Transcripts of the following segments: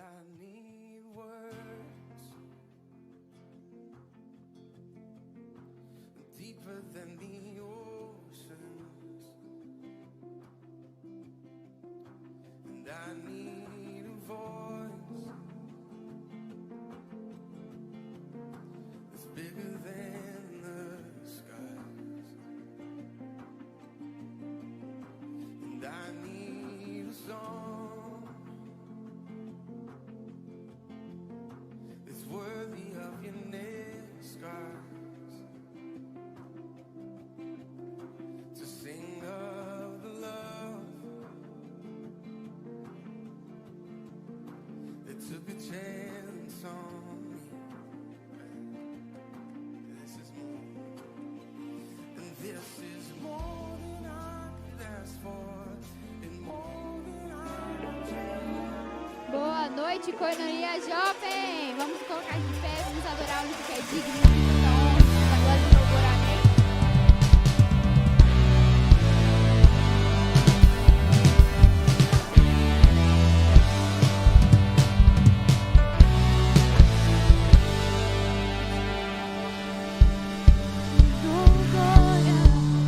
I need words deeper than the oceans, and I need a voice that's bigger than the skies, and I need a song that's worthy of your name, scars, to sing of the love that took a chance on me. This is more, and this is more than I could ask for, and more than I could dream. Boa noite, Coinonia Jovem! Vamos colocar de pé, vamos adorar o único que é digno de toda honra, toda glória e louvor, amém? Glória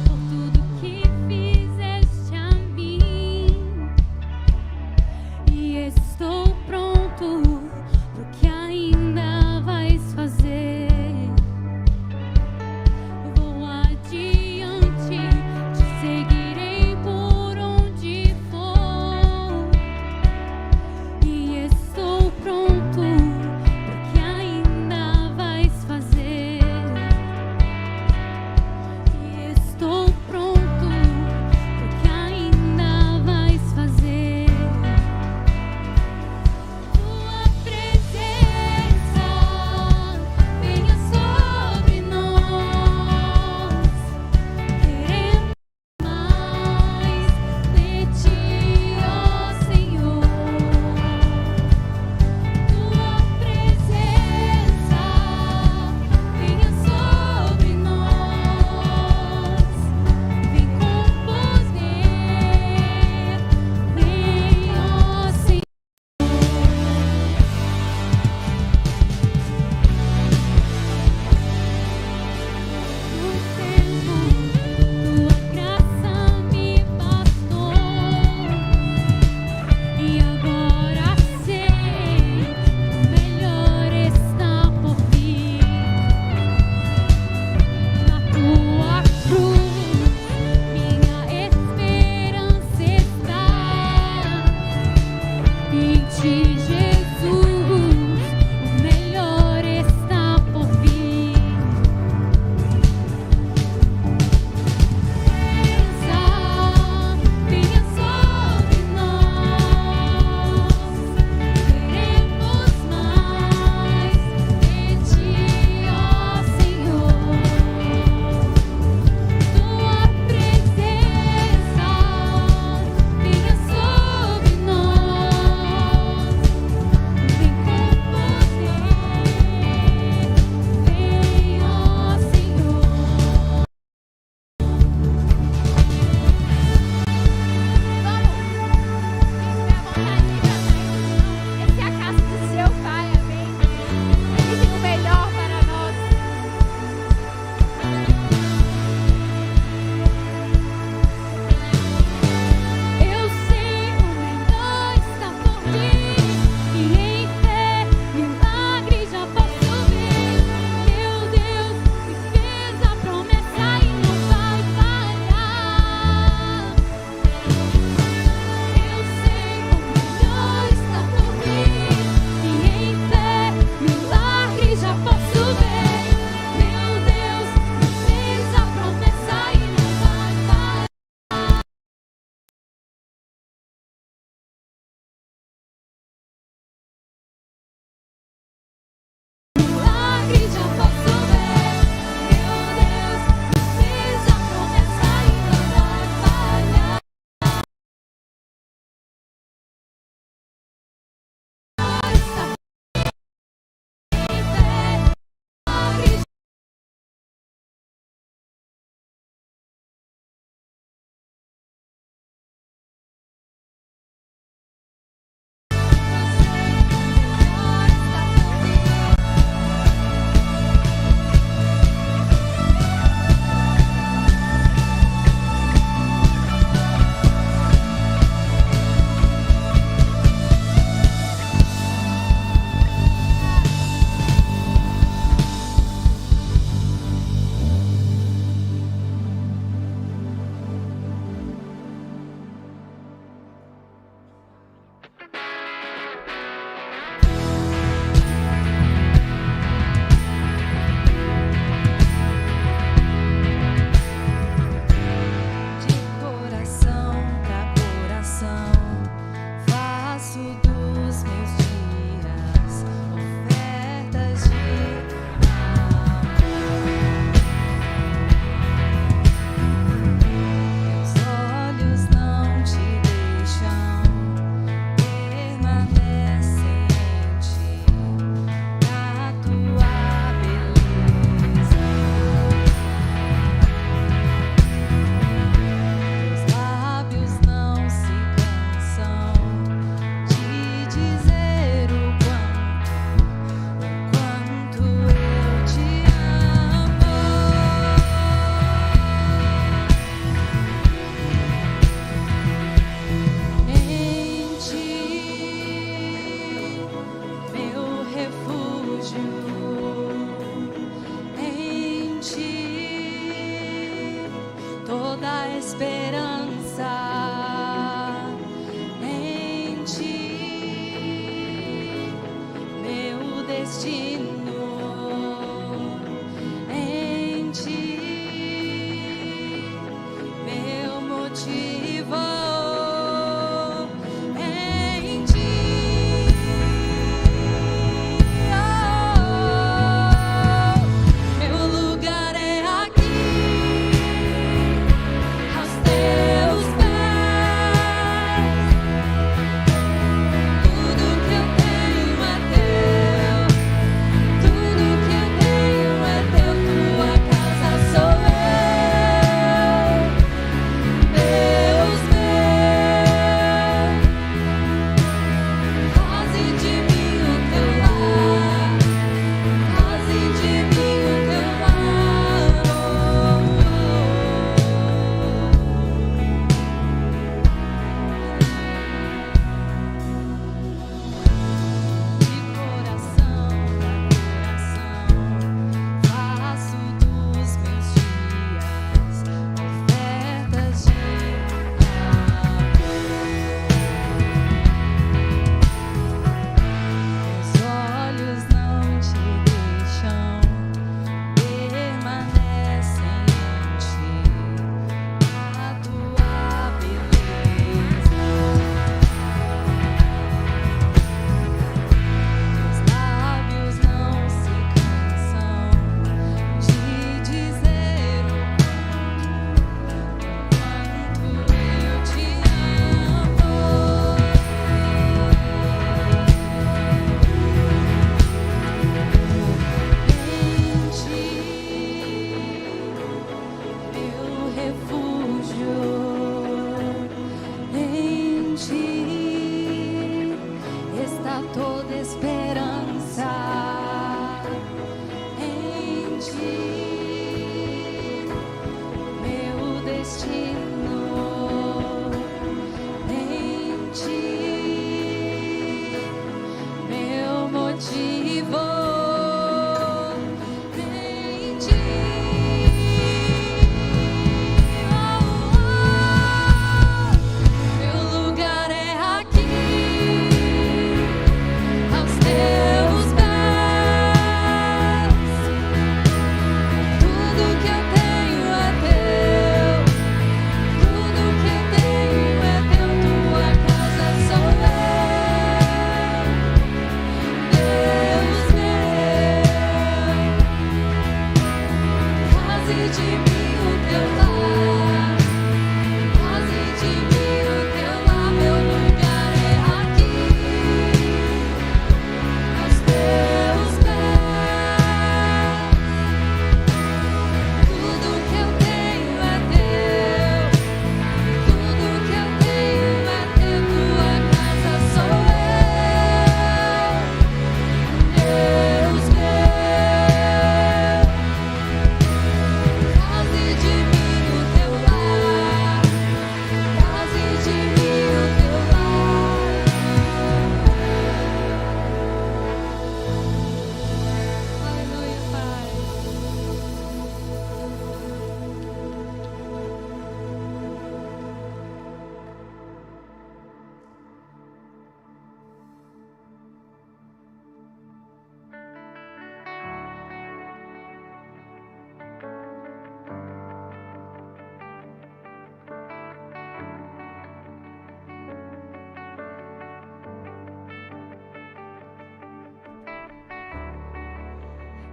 por tudo que fizeste a mim.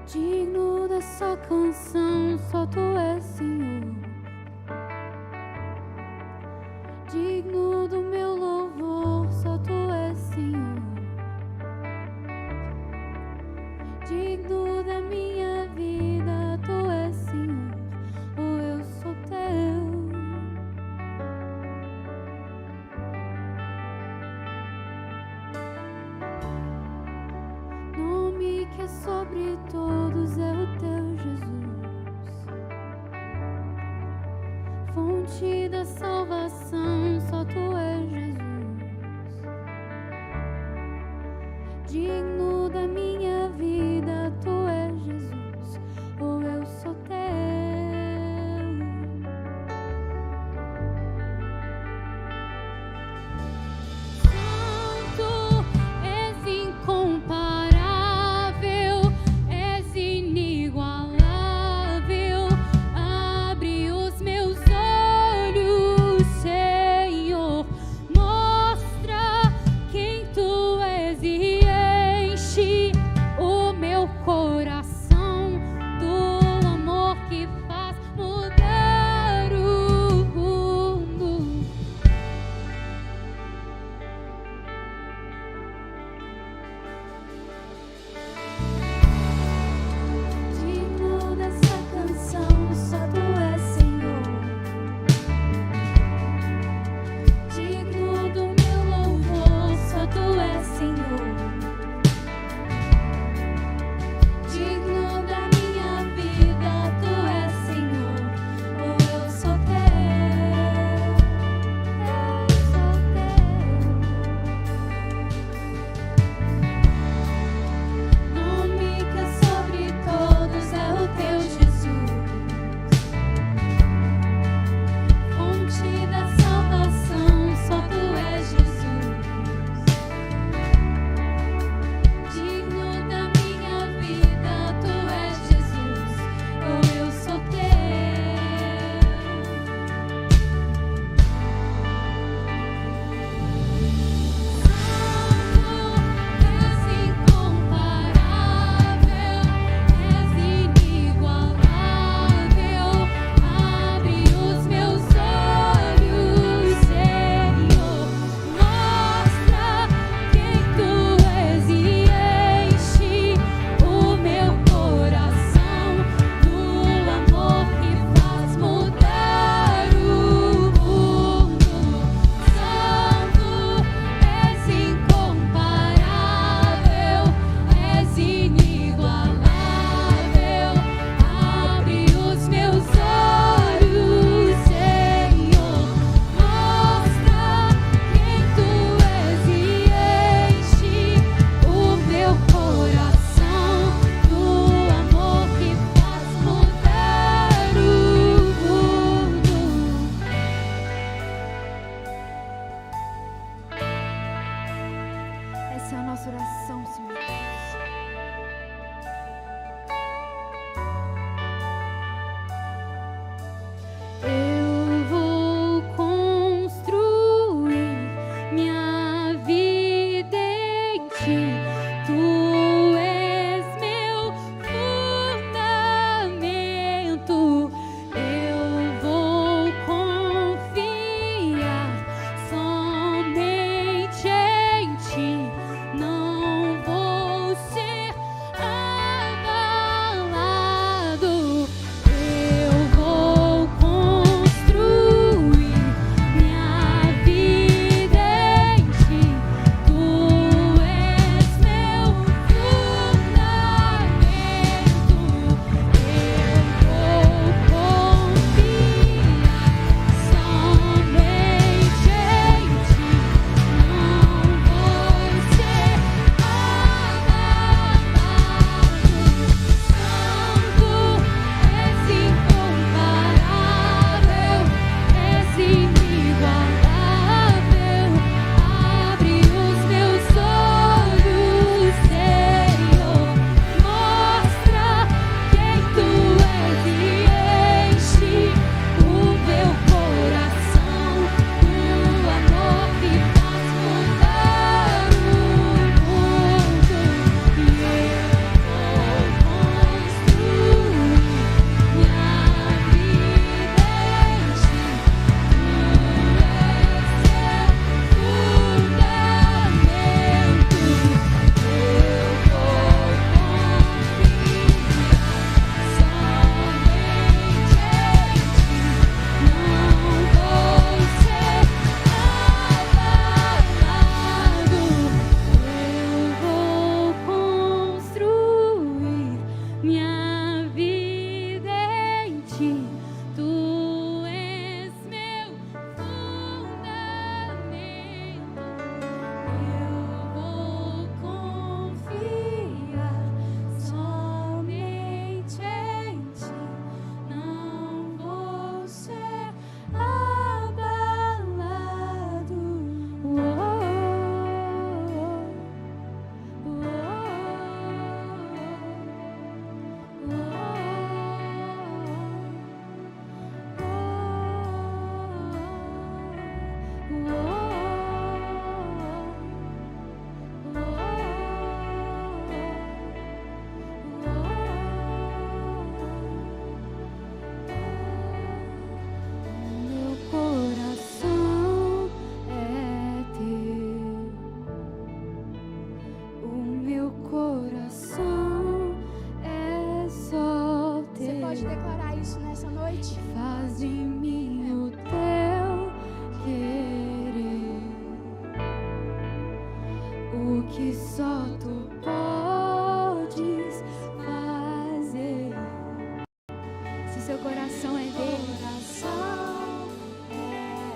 Digno dessa canção, só tu és, Senhor. Digno do meu louvor, só tu és, Senhor. Digno da minha vida, tu és, Senhor. Oh, eu sou teu. Nome que é sobre todos é o teu, Jesus. Fonte da salvação, só tu és, Jesus. Digno da minha vida, tu és, Jesus. Oh, eu sou teu. Santo, és incomparável, és inigualável. Abre os meus olhos, Senhor. Mostra quem tu és e enche o meu coração do amor que faz mudar o mundo. Digno dessa canção, só tu és, Senhor. Digno do meu louvor, só tu és, Senhor. Digno da minha vida, tu és, Senhor. Oh, eu sou teu. Eu sou teu. Nome que é sobre todos é o teu, Jesus. Fonte da salvação, só tu és, Jesus. Digno da minha vida, tu és, Jesus. Oh, eu sou teu. Essa é a nossa oração, Senhor Deus. Eu vou construir minha vida em ti. Tu és meu fundamento. Eu vou confiar somente em ti. Não vou que só tu podes fazer. Se seu coração é dele,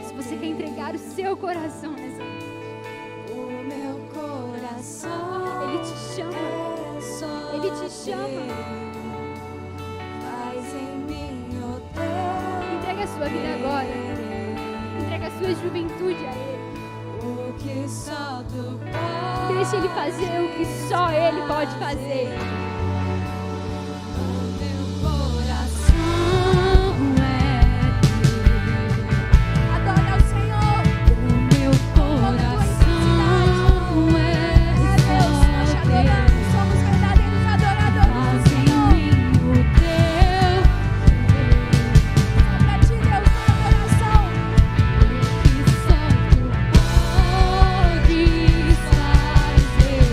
se você quer entregar o seu coração nessa noite, O meu coração ele te chama. Ele te chama. Faz em mim, ó Deus, Entrega a sua vida agora. Entrega a sua juventude a ele. o que só tu podes. Deixa ele fazer o que só ele pode fazer. O meu coração é teu. Adora o Senhor. O meu coração é Deus, nós te só teu. adoramos. Somos verdadeiros adoradores Faz do em Senhor. mim o teu Só pra ti, Deus, no coração. que só tu podes fazer.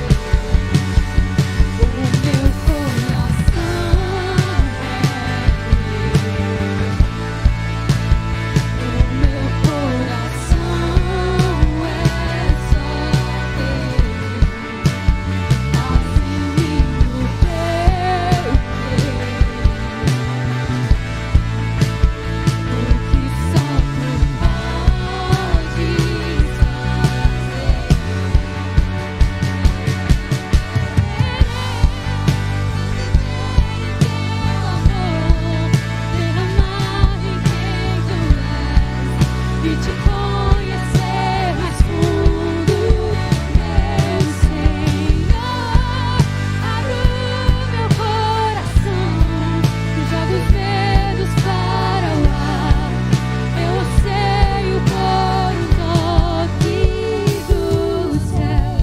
O meu coração é teu. O meu coração é só teu. Faz em mim o teu o que só tu podes e te conhecer mais fundo, meu Senhor. Abro meu coração, jogo os medos para o ar. Eu anseio por um toque do céu.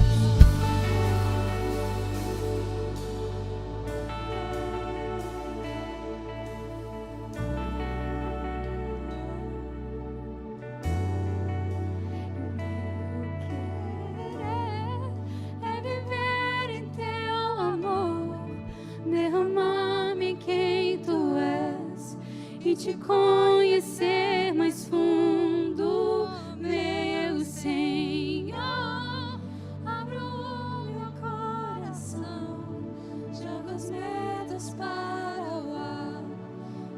É viver em teu amor, derramar-me em quem tu és e te conhecer mais fundo, meu Senhor. Abro o meu coração, jogo os medos para o ar.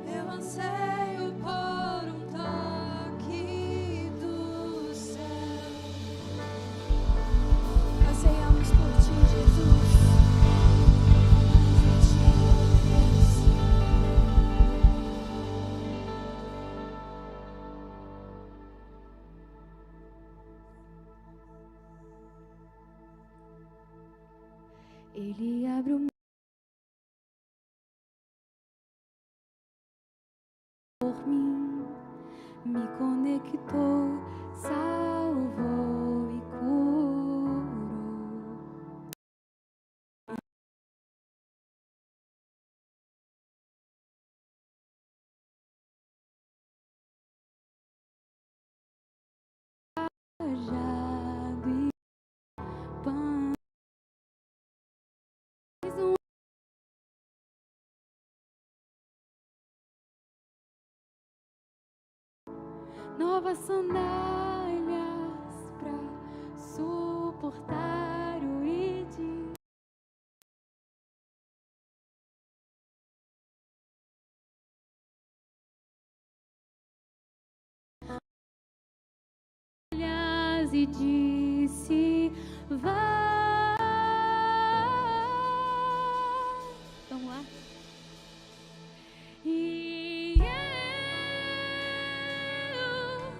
Eu anseio por um toque do céu. Anseiamos por ti, Jesus. Ele abre o por mim, me conectou, salvou e curou. Cajado e pão. Novas sandálias pra suportar o ide. E disse: vai. Vamos lá. E eu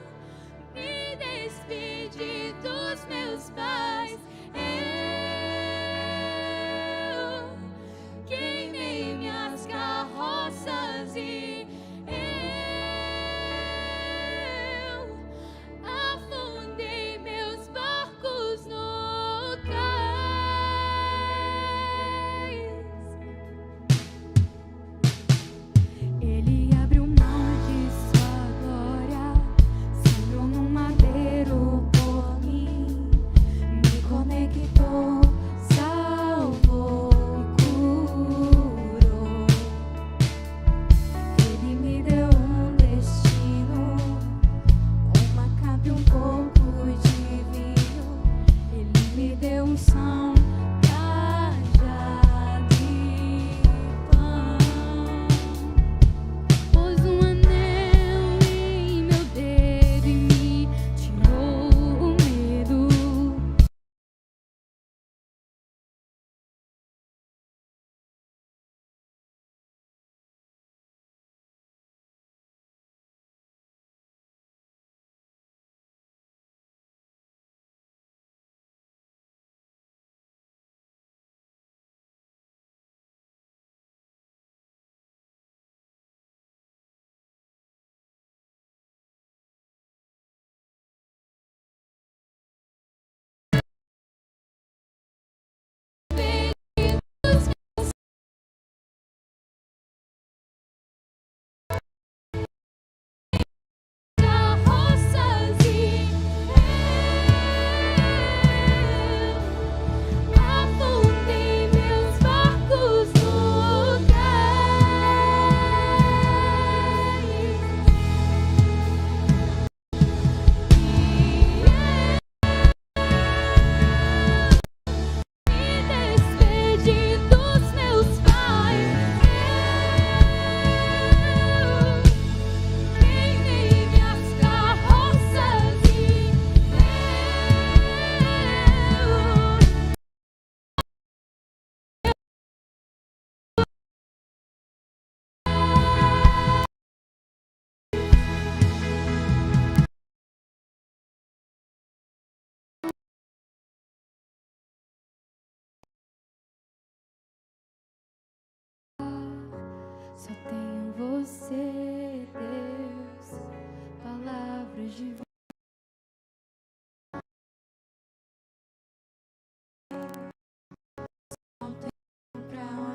me despedi dos meus pais. Eu queimei minhas carroças e eu afundei meus barcos no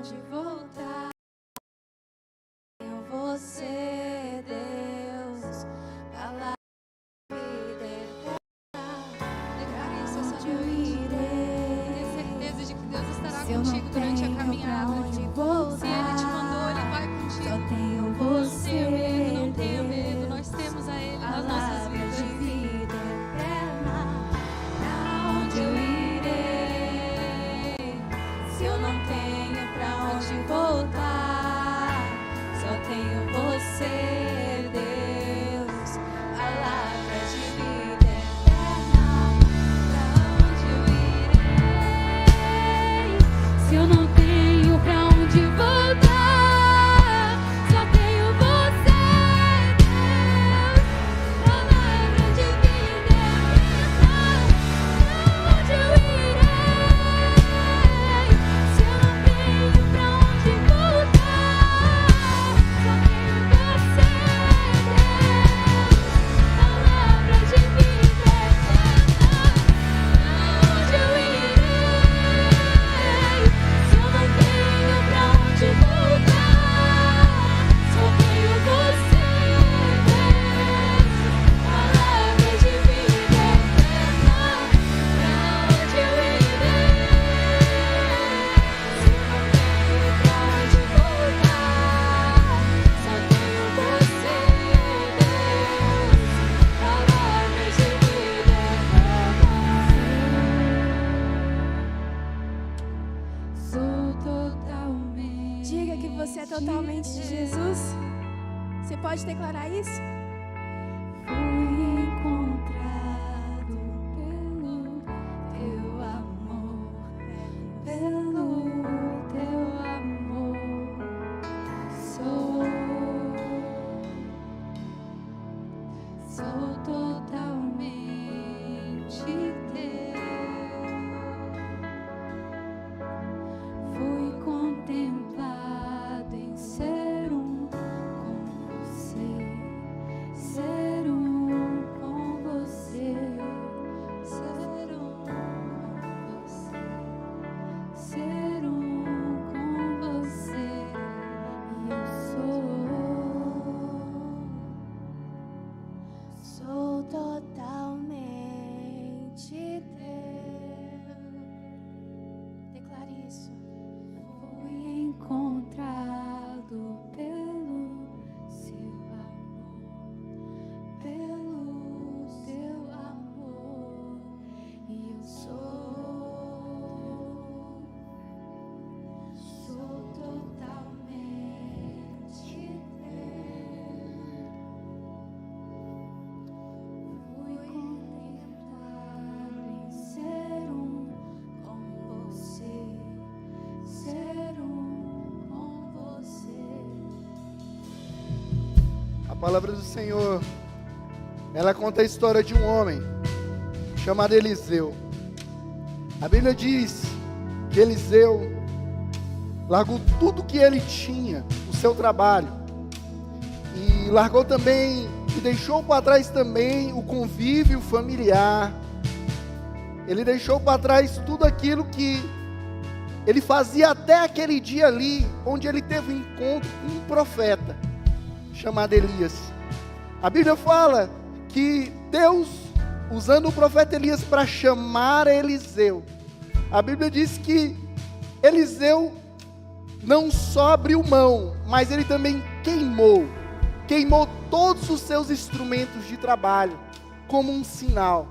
onde voltar. Tenho você, Deus, palavra de vida eterna. Declare isso essa Onde eu noite. irei? Tenha certeza de que Deus estará Se eu não contigo durante a tenho pra caminhada. onde voltar, Se Ele te mandou, Ele vai só contigo. tenho Não você, tenha medo, não tenha Deus. medo. Nós temos a Ele nas nossas Palavra de vidas. vida eterna. Pra onde eu irei? Se eu não tenho pra onde voltar, só tenho você, Deus. Palavra de vida eterna. Pra onde eu irei? Se eu não tenho pra onde voltar, só tenho você, Deus. Palavra de vida eterna. Pra onde eu irei? Se eu não tenho pra onde voltar, só tenho você, Deus. Palavra de vida eterna. Pra onde eu irei? Se eu não tenho pra onde voltar, só tenho você, Deus. Palavra de vida eterna. Pra onde eu irei? Se eu não tenho pra onde voltar, só tenho você, Deus. Palavra de vida eterna. Sou totalmente. Diga que você é totalmente de Jesus. Você pode declarar isso? Fui encontrado pelo teu amor, pelo teu amor. Sou totalmente teu. Fui contemplado em ser um com você, ser um com você, ser um com você, ser um com você. E eu sou totalmente teu. Declare isso. Fui encontrado pelo seu amor, pelo seu amor, e eu sou totalmente teu. Fui contemplado em ser um com você, ser um com você. A palavra do Senhor, ela conta a história de um homem chamado Eliseu. A Bíblia diz que Eliseu largou tudo que ele tinha, o seu trabalho, e largou também, e deixou para trás também o convívio familiar. Ele deixou para trás tudo aquilo que ele fazia até aquele dia ali, onde ele teve um encontro com um profeta chamado Elias. A Bíblia fala que Deus, usando o profeta Elias para chamar Eliseu, a Bíblia diz que Eliseu não só abriu mão, mas ele também queimou todos os seus instrumentos de trabalho, como um sinal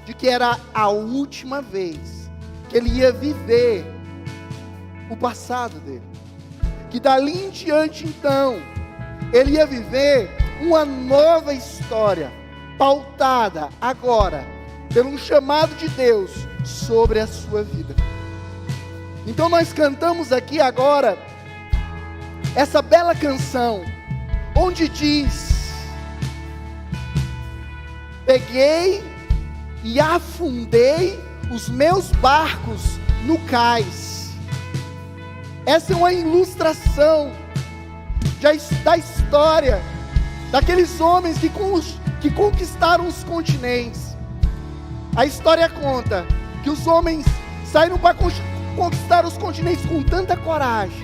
de que era a última vez que ele ia viver o passado dele, que dali em diante então ele ia viver uma nova história, pautada agora pelo chamado de Deus sobre a sua vida. Então nós cantamos aqui agora essa bela canção, onde diz: peguei e afundei os meus barcos no cais. Essa é uma ilustração da história daqueles homens que conquistaram os continentes. A história conta que os homens saíram para conquistaram os continentes com tanta coragem,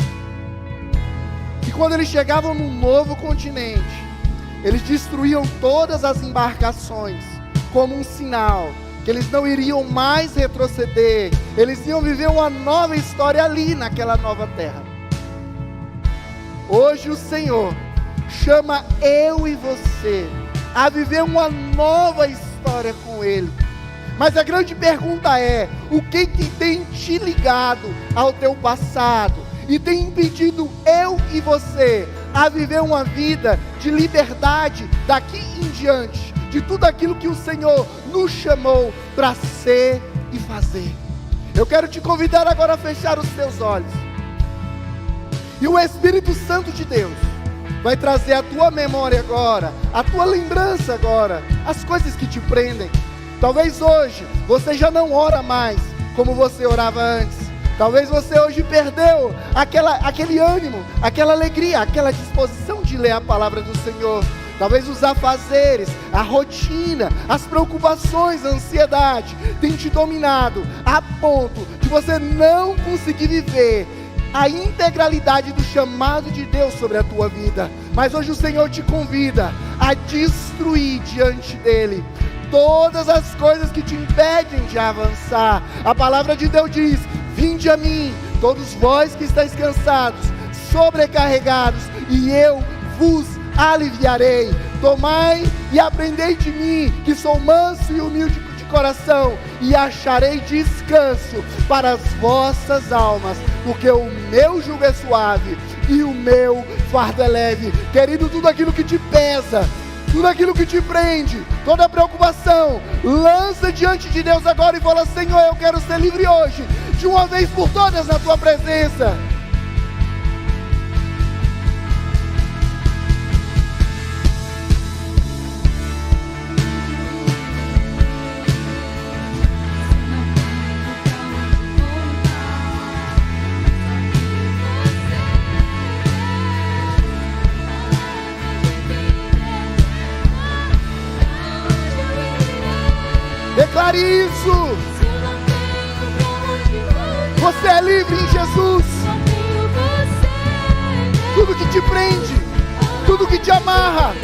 que quando eles chegavam num novo continente, eles destruíam todas as embarcações, como um sinal que eles não iriam mais retroceder, eles iam viver uma nova história ali, naquela nova terra. Hoje o Senhor chama eu e você a viver uma nova história com Ele. Mas a grande pergunta é: o que tem te ligado ao teu passado e tem impedido eu e você a viver uma vida de liberdade daqui em diante, de tudo aquilo que o Senhor nos chamou para ser e fazer? Eu quero te convidar agora a fechar os teus olhos, e o Espírito Santo de Deus vai trazer à tua memória agora, à tua lembrança agora, as coisas que te prendem. Talvez hoje você já não ora mais como você orava antes. Talvez você hoje perdeu aquele ânimo, aquela alegria, aquela disposição de ler a palavra do Senhor. Talvez os afazeres, a rotina, as preocupações, a ansiedade tem te dominado a ponto de você não conseguir viver a integralidade do chamado de Deus sobre a tua vida. Mas hoje o Senhor te convida a destruir diante dEle todas as coisas que te impedem de avançar. A palavra de Deus diz: vinde a mim, todos vós que estáis cansados, sobrecarregados, e eu vos aliviarei. Tomai e aprendei de mim, que sou manso e humilde de coração, e acharei descanso para as vossas almas, porque o meu jugo é suave e o meu fardo é leve. Querido, tudo aquilo que te pesa, tudo aquilo que te prende, toda a preocupação, lança diante de Deus agora e fala: Senhor, eu quero ser livre hoje, de uma vez por todas, na tua presença. Declare isso. Você é livre em Jesus. Tudo que te prende, tudo que te amarra,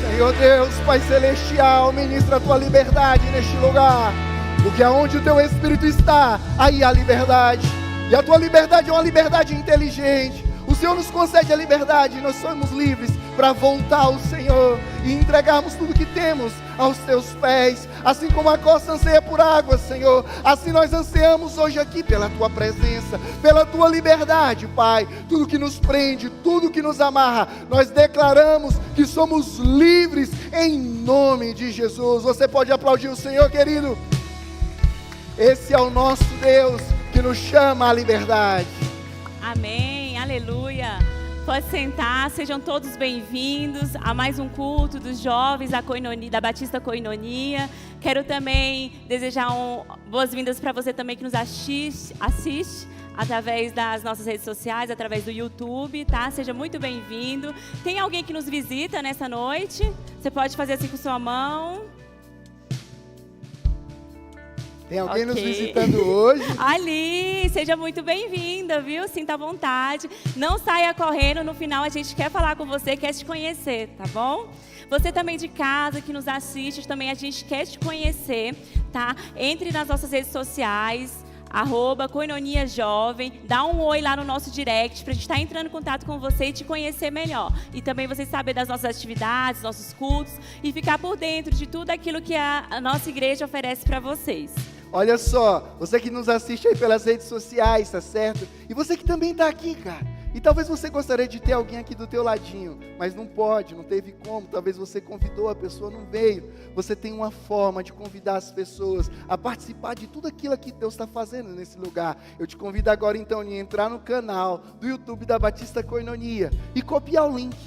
Senhor Deus, Pai Celestial, ministra a tua liberdade neste lugar, porque aonde o teu Espírito está, aí há liberdade, e a tua liberdade é uma liberdade inteligente. O Senhor nos concede a liberdade, e nós somos livres para voltar ao Senhor e entregarmos tudo que temos aos teus pés. Assim como a costa anseia por água, Senhor, assim nós ansiamos hoje aqui pela tua presença, pela tua liberdade, Pai. Tudo que nos prende, tudo que nos amarra, nós declaramos que somos livres em nome de Jesus. Você pode aplaudir o Senhor, querido? Esse é o nosso Deus que nos chama à liberdade. Amém, aleluia. Pode sentar, sejam todos bem-vindos a mais um culto dos jovens da Batista Koinonia. Quero também desejar boas-vindas para você também que nos assiste através das nossas redes sociais, através do YouTube, tá? Seja muito bem-vindo. Tem alguém que nos visita nessa noite? Você pode fazer assim com sua mão. Tem alguém nos visitando hoje? Ali, seja muito bem-vinda, viu? Sinta à vontade. Não saia correndo, no final a gente quer falar com você, quer te conhecer, tá bom? Você também de casa que nos assiste, também a gente quer te conhecer, tá? Entre nas nossas redes sociais, @Koinonia Jovem, dá um oi lá no nosso direct pra gente estar entrando em contato com você e te conhecer melhor. E também você saber das nossas atividades, nossos cultos e ficar por dentro de tudo aquilo que a nossa igreja oferece para vocês. Olha só, você que nos assiste aí pelas redes sociais, tá certo? E você que também está aqui, cara. E talvez você gostaria de ter alguém aqui do teu ladinho, mas não pode, não teve como. Talvez você convidou, a pessoa não veio. Você tem uma forma de convidar as pessoas a participar de tudo aquilo que Deus está fazendo nesse lugar. Eu te convido agora então a entrar no canal do YouTube da Batista Koinonia e copiar o link.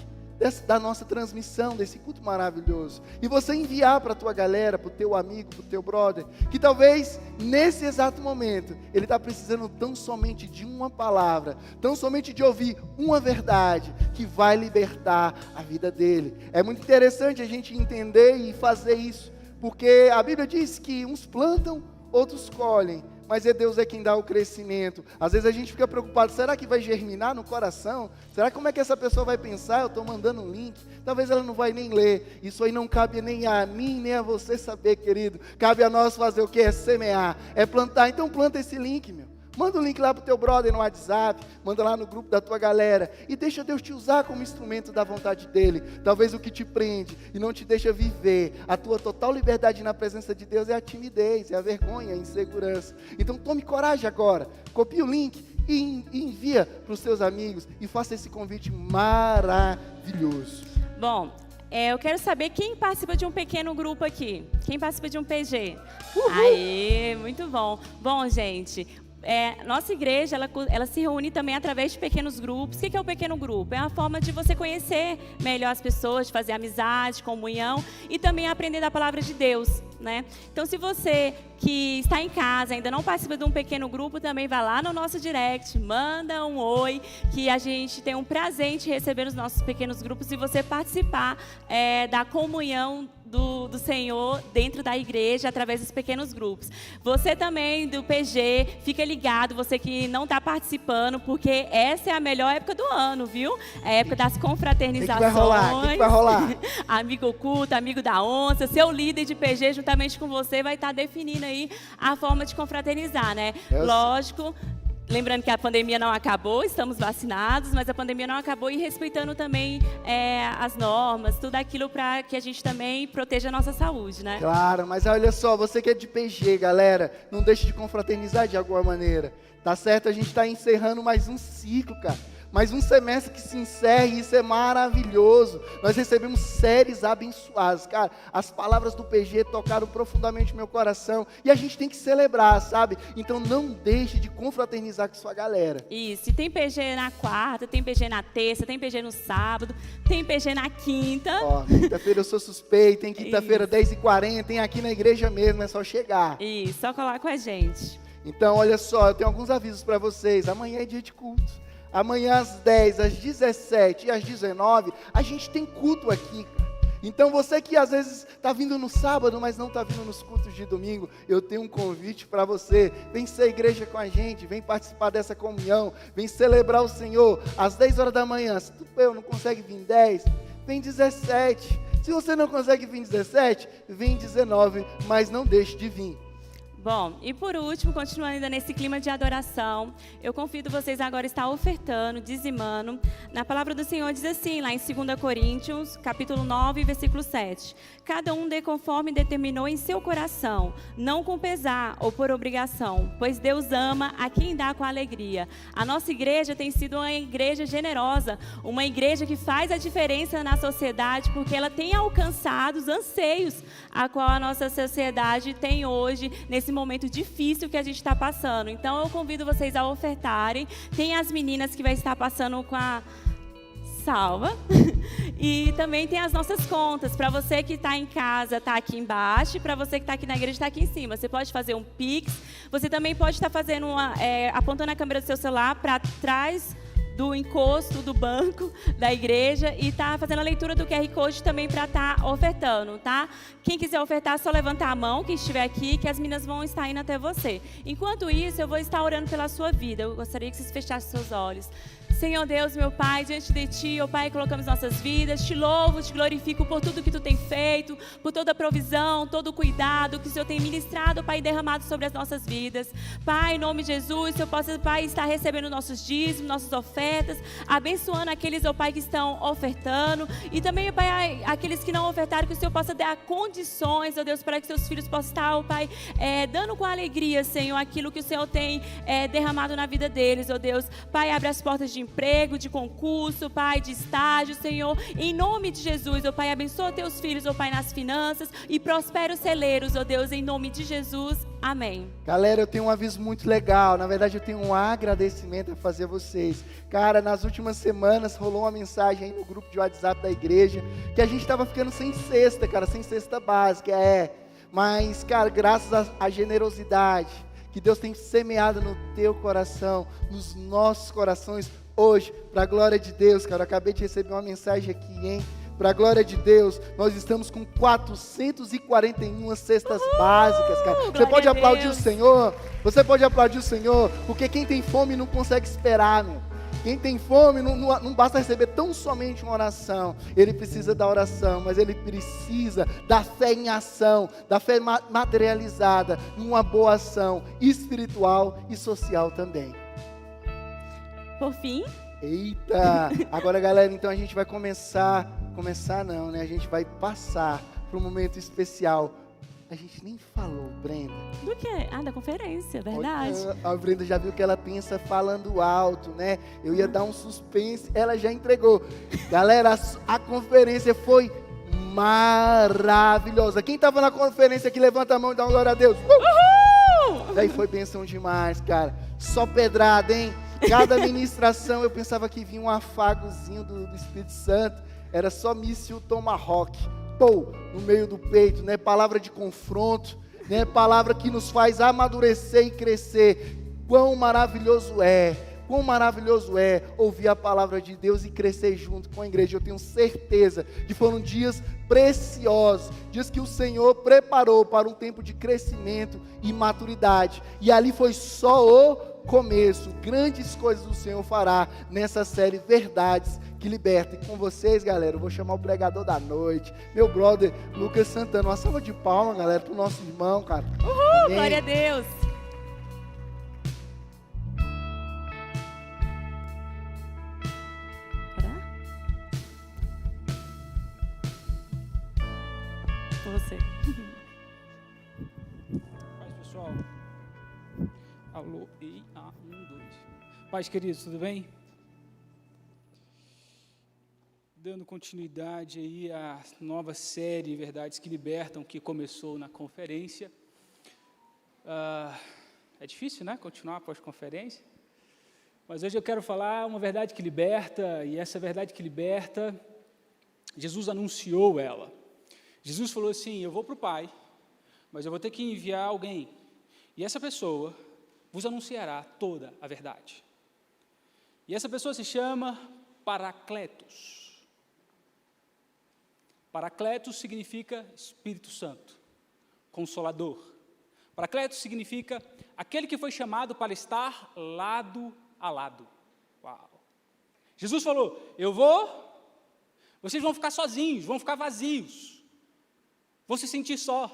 da nossa transmissão, desse culto maravilhoso. E você enviar para a tua galera, para o teu amigo, para o teu brother, que talvez nesse exato momento, ele está precisando tão somente de uma palavra, tão somente de ouvir uma verdade, que vai libertar a vida dele. É muito interessante a gente entender e fazer isso, porque a Bíblia diz que uns plantam, outros colhem, mas Deus é quem dá o crescimento. Às vezes a gente fica preocupado, será que vai germinar no coração? Será como é que essa pessoa vai pensar? Eu estou mandando um link, talvez ela não vai nem ler. Isso aí não cabe nem a mim, nem a você saber, querido. Cabe a nós fazer o que? É semear, é plantar. Então planta esse link, meu. Manda um link lá para o teu brother no WhatsApp, manda lá no grupo da tua galera, e deixa Deus te usar como instrumento da vontade dEle. Talvez o que te prende e não te deixa viver a tua total liberdade na presença de Deus é a timidez, é a vergonha, a insegurança. Então tome coragem agora, copie o link e envia para os seus amigos e faça esse convite maravilhoso. Bom, eu quero saber quem participa de um pequeno grupo aqui. Quem participa de um PG? Uhul. Aê, muito bom. Bom, gente... nossa igreja, ela se reúne também através de pequenos grupos. O que é o pequeno grupo? É uma forma de você conhecer melhor as pessoas, de fazer amizade, comunhão e também aprender da palavra de Deus, né? Então, se você que está em casa, ainda não participa de um pequeno grupo, também vai lá no nosso direct, manda um oi, que a gente tem um prazer em te receber nos nossos pequenos grupos e você participar da comunhão do Senhor dentro da igreja, através dos pequenos grupos. Você também do PG, fica ligado, você que não está participando, porque essa é a melhor época do ano, viu? É a época das confraternizações. O que vai rolar? Amigo oculto, amigo da onça, seu líder de PG, juntamente com você, vai estar definindo aí a forma de confraternizar, né? Lógico. Lembrando que a pandemia não acabou, estamos vacinados, mas a pandemia não acabou e respeitando também as normas, tudo aquilo para que a gente também proteja a nossa saúde, né? Claro, mas olha só, você que é de PG, galera, não deixe de confraternizar de alguma maneira, tá certo? A gente está encerrando mais um ciclo, cara. Mais um semestre que se encerra e isso é maravilhoso. Nós recebemos séries abençoadas, cara. As palavras do PG tocaram profundamente meu coração e a gente tem que celebrar, sabe? Então não deixe de confraternizar com sua galera. Isso, e tem PG na quarta, tem PG na terça, tem PG no sábado, tem PG na quinta. Ó, quinta-feira eu sou suspeito, tem quinta-feira 10h40, tem aqui na igreja mesmo, é só chegar. Isso, só colar com a gente. Então olha só, eu tenho alguns avisos para vocês. Amanhã é dia de culto. Amanhã às 10, às 17 e às 19, a gente tem culto aqui, cara. Então você que às vezes está vindo no sábado, mas não está vindo nos cultos de domingo, eu tenho um convite para você. Vem ser igreja com a gente, vem participar dessa comunhão, vem celebrar o Senhor às 10 horas da manhã. Se tu não consegue vir 10, vem 17. Se você não consegue vir 17, vem 19, mas não deixe de vir. Bom, e por último, continuando ainda nesse clima de adoração, eu convido vocês agora a estar ofertando, dizimando. Na palavra do Senhor diz assim, lá em 2 Coríntios, capítulo 9, versículo 7. Cada um dê conforme determinou em seu coração, não com pesar ou por obrigação, pois Deus ama a quem dá com alegria. A nossa igreja tem sido uma igreja generosa, uma igreja que faz a diferença na sociedade, porque ela tem alcançado os anseios a qual a nossa sociedade tem hoje, nesse momento difícil que a gente está passando. Então eu convido vocês a ofertarem. Tem as meninas que vai estar passando com a salva e também tem as nossas contas. Para você que está em casa, está aqui embaixo, e para você que está aqui na igreja, está aqui em cima. Você pode fazer um Pix. Você também pode estar fazendo apontando a câmera do seu celular para trás do encosto do banco da igreja e tá fazendo a leitura do QR Code também para estar ofertando, tá? Quem quiser ofertar, é só levantar a mão, quem estiver aqui, que as meninas vão estar indo até você. Enquanto isso, eu vou estar orando pela sua vida. Eu gostaria que vocês fechassem seus olhos. Senhor Deus, meu Pai, diante de Ti, ó Pai, colocamos nossas vidas. Te louvo, te glorifico por tudo que Tu tem feito, por toda a provisão, todo o cuidado que o Senhor tem ministrado, Pai, derramado sobre as nossas vidas. Pai, em nome de Jesus, que eu possa, Pai, estar recebendo nossos dízimos, nossas ofertas, abençoando aqueles, ó Pai, que estão ofertando. E também, ó Pai, aqueles que não ofertaram, que o Senhor possa dar condições, ó Deus, para que seus filhos possam estar, ó Pai, dando com alegria, Senhor, aquilo que o Senhor tem derramado na vida deles, ó Deus. Pai, abre as portas de emprego, de concurso, Pai, de estágio, Senhor. Em nome de Jesus, ó Pai, abençoa teus filhos, ó Pai, nas finanças e prospera os celeiros, ó Deus, em nome de Jesus. Amém. Galera, eu tenho um aviso muito legal. Na verdade, eu tenho um agradecimento a fazer a vocês. Cara, nas últimas semanas rolou uma mensagem aí no grupo de WhatsApp da igreja que a gente estava ficando sem cesta, cara, sem cesta básica, Mas, cara, graças à generosidade que Deus tem semeado no teu coração, nos nossos corações, hoje, para a glória de Deus, cara, eu acabei de receber uma mensagem aqui, hein? Para a glória de Deus, nós estamos com 441 cestas básicas, cara. Você pode aplaudir o Senhor? Você pode aplaudir o Senhor? Porque quem tem fome não consegue esperar, meu. Quem tem fome não basta receber tão somente uma oração. Ele precisa da oração, mas ele precisa da fé em ação, da fé materializada, em uma boa ação espiritual e social também. Por fim. Eita! Agora, galera, então a gente vai começar não, né? A gente vai passar para um momento especial. A gente nem falou, Brenda. Do quê? Da conferência, verdade. A Brenda já viu que ela pensa falando alto, né? Eu ia dar um suspense, ela já entregou. Galera, a conferência foi maravilhosa. Quem estava na conferência aqui, levanta a mão e dá uma glória a Deus. Uhul! Daí foi bênção demais, cara. Só pedrada, hein? Cada ministração eu pensava que vinha um afagozinho do Espírito Santo. Era só míssil Tomahawk. No meio do peito, né? Palavra de confronto, né? Palavra que nos faz amadurecer e crescer. Quão maravilhoso é ouvir a palavra de Deus e crescer junto com a igreja. Eu tenho certeza que foram dias preciosos, dias que o Senhor preparou para um tempo de crescimento e maturidade, e ali foi só o começo. Grandes coisas o Senhor fará nessa série Verdades que Liberta. E com vocês, galera, eu vou chamar o pregador da noite, meu brother Lucas Santana. Uma salva de palmas, galera, pro nosso irmão, cara. Uhul, amém. Glória a Deus. Com você. Paz, pessoal. Alô, e 1, 2. Paz, queridos, tudo bem? Dando continuidade aí à nova série Verdades que Libertam, que começou na conferência. É difícil, né, continuar após conferência? Mas hoje eu quero falar uma verdade que liberta, e essa verdade que liberta, Jesus anunciou ela. Jesus falou assim: eu vou para o Pai, mas eu vou ter que enviar alguém, e essa pessoa vos anunciará toda a verdade. E essa pessoa se chama Paracletos. Paracletos significa Espírito Santo, Consolador. Paracletos significa aquele que foi chamado para estar lado a lado. Uau! Jesus falou: eu vou, vocês vão ficar sozinhos, vão ficar vazios, vão se sentir só,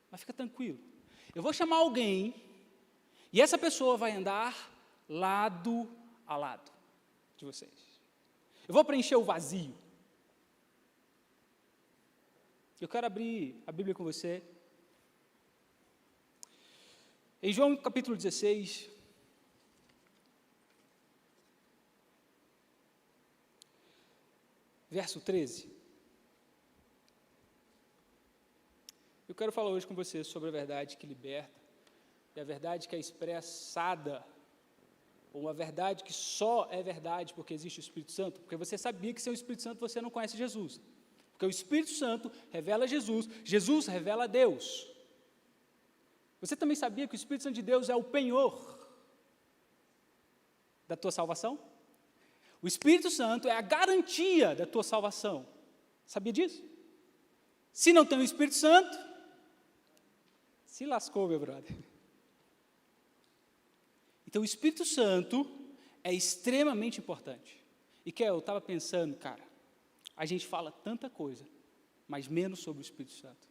mas fica tranquilo, eu vou chamar alguém, e essa pessoa vai andar lado a lado de vocês. Eu vou preencher o vazio. Eu quero abrir a Bíblia com você. Em João capítulo 16, verso 13. Eu quero falar hoje com você sobre a verdade que liberta, e a verdade que é expressada, ou a verdade que só é verdade porque existe o Espírito Santo, porque você sabia que sem o Espírito Santo você não conhece Jesus. Porque o Espírito Santo revela Jesus, Jesus revela Deus. Você também sabia que o Espírito Santo de Deus é o penhor da tua salvação? O Espírito Santo é a garantia da tua salvação. Sabia disso? Se não tem o Espírito Santo, se lascou, meu brother. Então o Espírito Santo é extremamente importante. E que eu estava pensando, cara, a gente fala tanta coisa, mas menos sobre o Espírito Santo.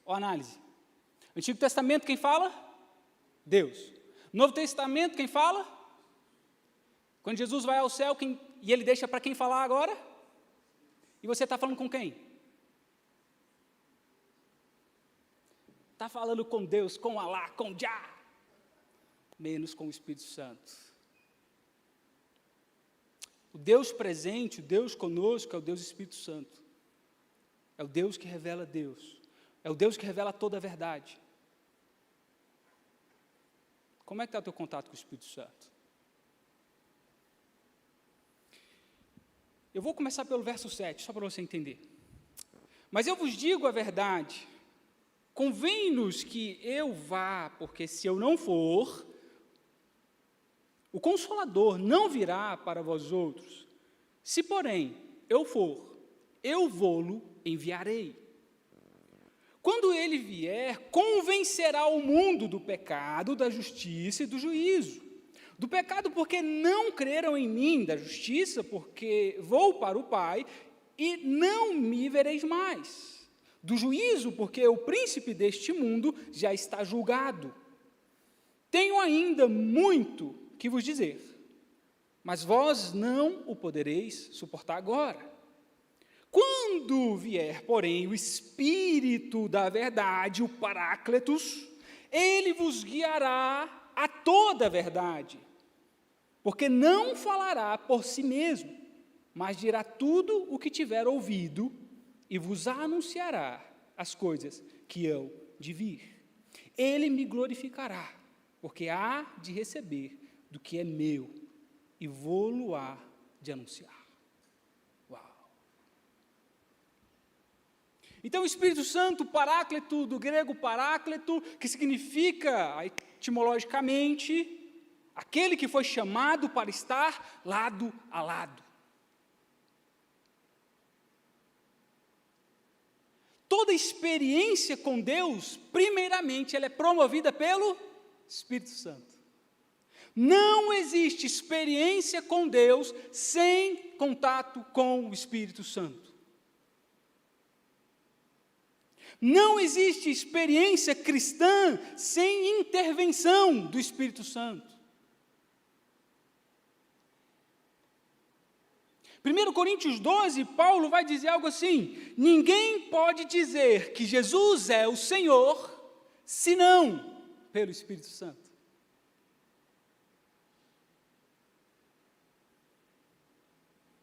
Ó, análise. Antigo Testamento, quem fala? Deus. Novo Testamento, quem fala? Quando Jesus vai ao céu, e ele deixa para quem falar agora? E você está falando com quem? Está falando com Deus, com Alá, com Jah. menos com o Espírito Santo. O Deus presente, o Deus conosco, é o Deus Espírito Santo. É o Deus que revela Deus. É o Deus que revela toda a verdade. Como é que está o teu contato com o Espírito Santo? Eu vou começar pelo verso 7, só para você entender. Mas eu vos digo a verdade, convém-nos que eu vá, porque se eu não for, o Consolador não virá para vós outros. Se, porém, eu for, eu vô-lo enviarei. Quando ele vier, convencerá o mundo do pecado, da justiça e do juízo. Do pecado, porque não creram em mim, da justiça, porque vou para o Pai e não me vereis mais. Do juízo, porque o príncipe deste mundo já está julgado. Tenho ainda muito que vos dizer, mas vós não o podereis suportar agora. Quando vier, porém, o Espírito da verdade, o Paráclitos, ele vos guiará a toda a verdade, porque não falará por si mesmo, mas dirá tudo o que tiver ouvido e vos anunciará as coisas que hão de vir. Ele me glorificará, porque há de receber do que é meu e vou-lo há de anunciar. Então, o Espírito Santo, Paráclito, do grego paráclito, que significa, etimologicamente, aquele que foi chamado para estar lado a lado. Toda experiência com Deus, primeiramente, ela é promovida pelo Espírito Santo. Não existe experiência com Deus sem contato com o Espírito Santo. Não existe experiência cristã sem intervenção do Espírito Santo. 1 Coríntios 12, Paulo vai dizer algo assim: ninguém pode dizer que Jesus é o Senhor, senão pelo Espírito Santo.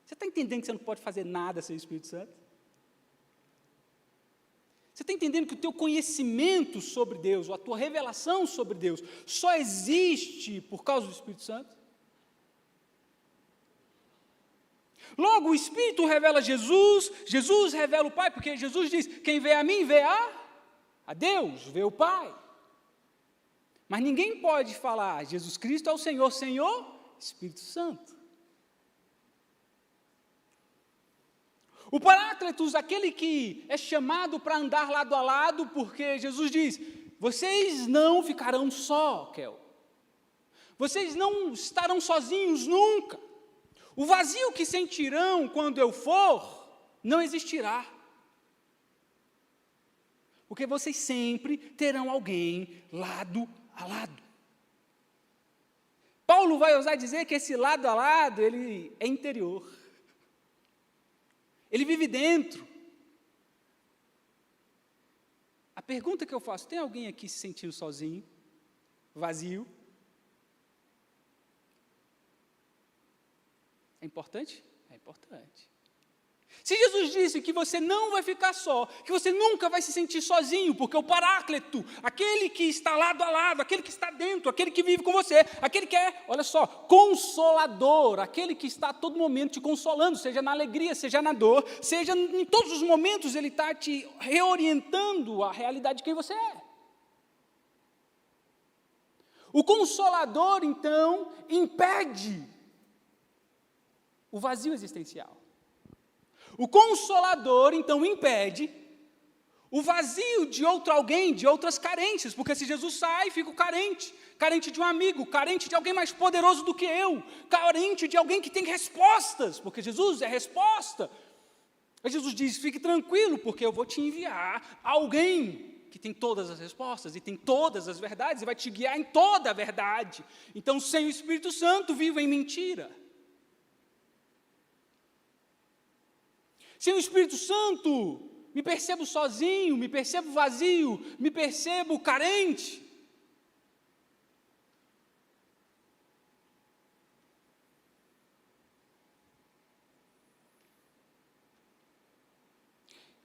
Você está entendendo que você não pode fazer nada sem o Espírito Santo? Você está entendendo que o teu conhecimento sobre Deus, ou a tua revelação sobre Deus, só existe por causa do Espírito Santo? Logo, o Espírito revela Jesus, Jesus revela o Pai, porque Jesus diz, quem vê a mim, vê a Deus, vê o Pai. Mas ninguém pode falar, Jesus Cristo é o Senhor, Senhor, Espírito Santo. O Paráclitos, aquele que é chamado para andar lado a lado, porque Jesus diz, vocês não ficarão só, Kel. Vocês não estarão sozinhos nunca. O vazio que sentirão quando eu for, não existirá. Porque vocês sempre terão alguém lado a lado. Paulo vai ousar dizer que esse lado a lado, ele é interior. Ele vive dentro. A pergunta que eu faço, tem alguém aqui se sentindo sozinho, vazio? É importante? É importante. Se Jesus disse que você não vai ficar só, que você nunca vai se sentir sozinho, porque o Paráclito, aquele que está lado a lado, aquele que está dentro, aquele que vive com você, aquele que é, olha só, consolador, aquele que está a todo momento te consolando, seja na alegria, seja na dor, seja em todos os momentos ele está te reorientando à realidade de quem você é. O Consolador, então, impede o vazio existencial. O Consolador, então, impede o vazio de outro alguém, de outras carências, porque se Jesus sai, fico carente, carente de um amigo, carente de alguém mais poderoso do que eu, carente de alguém que tem respostas, porque Jesus é resposta. Mas Jesus diz, fique tranquilo, porque eu vou te enviar alguém que tem todas as respostas, e tem todas as verdades, e vai te guiar em toda a verdade. Então, sem o Espírito Santo, vivo em mentira. Sem o Espírito Santo, me percebo sozinho, me percebo vazio, me percebo carente.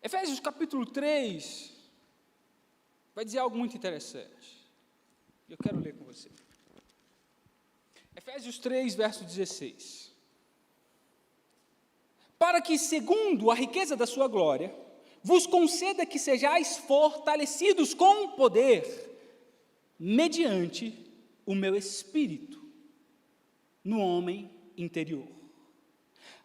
Efésios capítulo 3 vai dizer algo muito interessante. Eu quero ler com você. Efésios 3, verso 16. Para que, segundo a riqueza da sua glória, vos conceda que sejais fortalecidos com poder, mediante o meu espírito, no homem interior.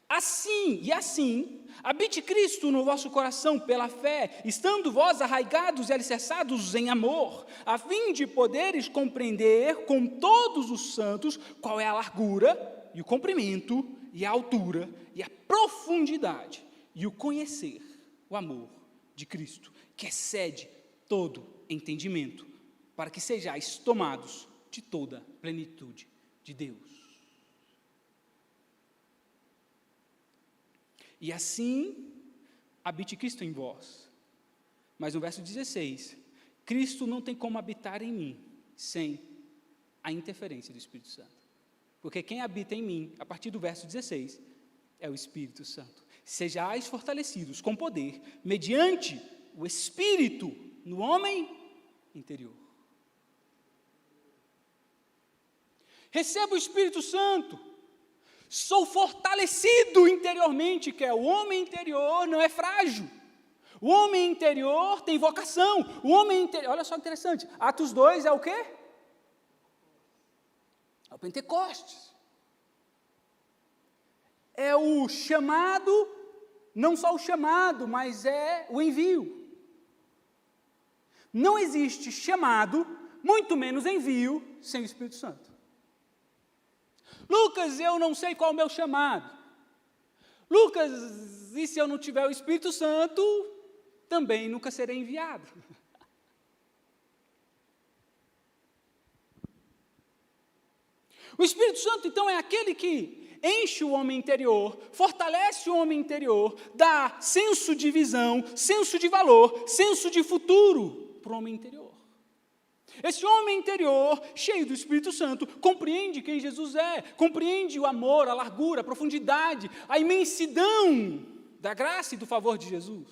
Assim, habite Cristo no vosso coração pela fé, estando vós arraigados e alicerçados em amor, a fim de poderes compreender com todos os santos qual é a largura, e o comprimento, e a altura, e a profundidade, e o conhecer, o amor de Cristo, que excede todo entendimento, para que sejais tomados de toda a plenitude de Deus. E assim, habite Cristo em vós. Mas no verso 16, Cristo não tem como habitar em mim, sem a interferência do Espírito Santo. Porque quem habita em mim, a partir do verso 16, é o Espírito Santo. Sejais fortalecidos com poder, mediante o Espírito no homem interior. Receba o Espírito Santo. Sou fortalecido interiormente, que é o homem interior não é frágil. O homem interior tem vocação. O homem interior, olha só que interessante, Atos 2 é o quê? É o Pentecostes. É o chamado, não só o chamado, mas é o envio. Não existe chamado, muito menos envio, sem o Espírito Santo. Lucas, eu não sei qual é o meu chamado. Lucas, e se eu não tiver o Espírito Santo, também nunca serei enviado. O Espírito Santo, então, é aquele que enche o homem interior, fortalece o homem interior, dá senso de visão, senso de valor, senso de futuro para o homem interior. Esse homem interior, cheio do Espírito Santo, compreende quem Jesus é, compreende o amor, a largura, a profundidade, a imensidão da graça e do favor de Jesus.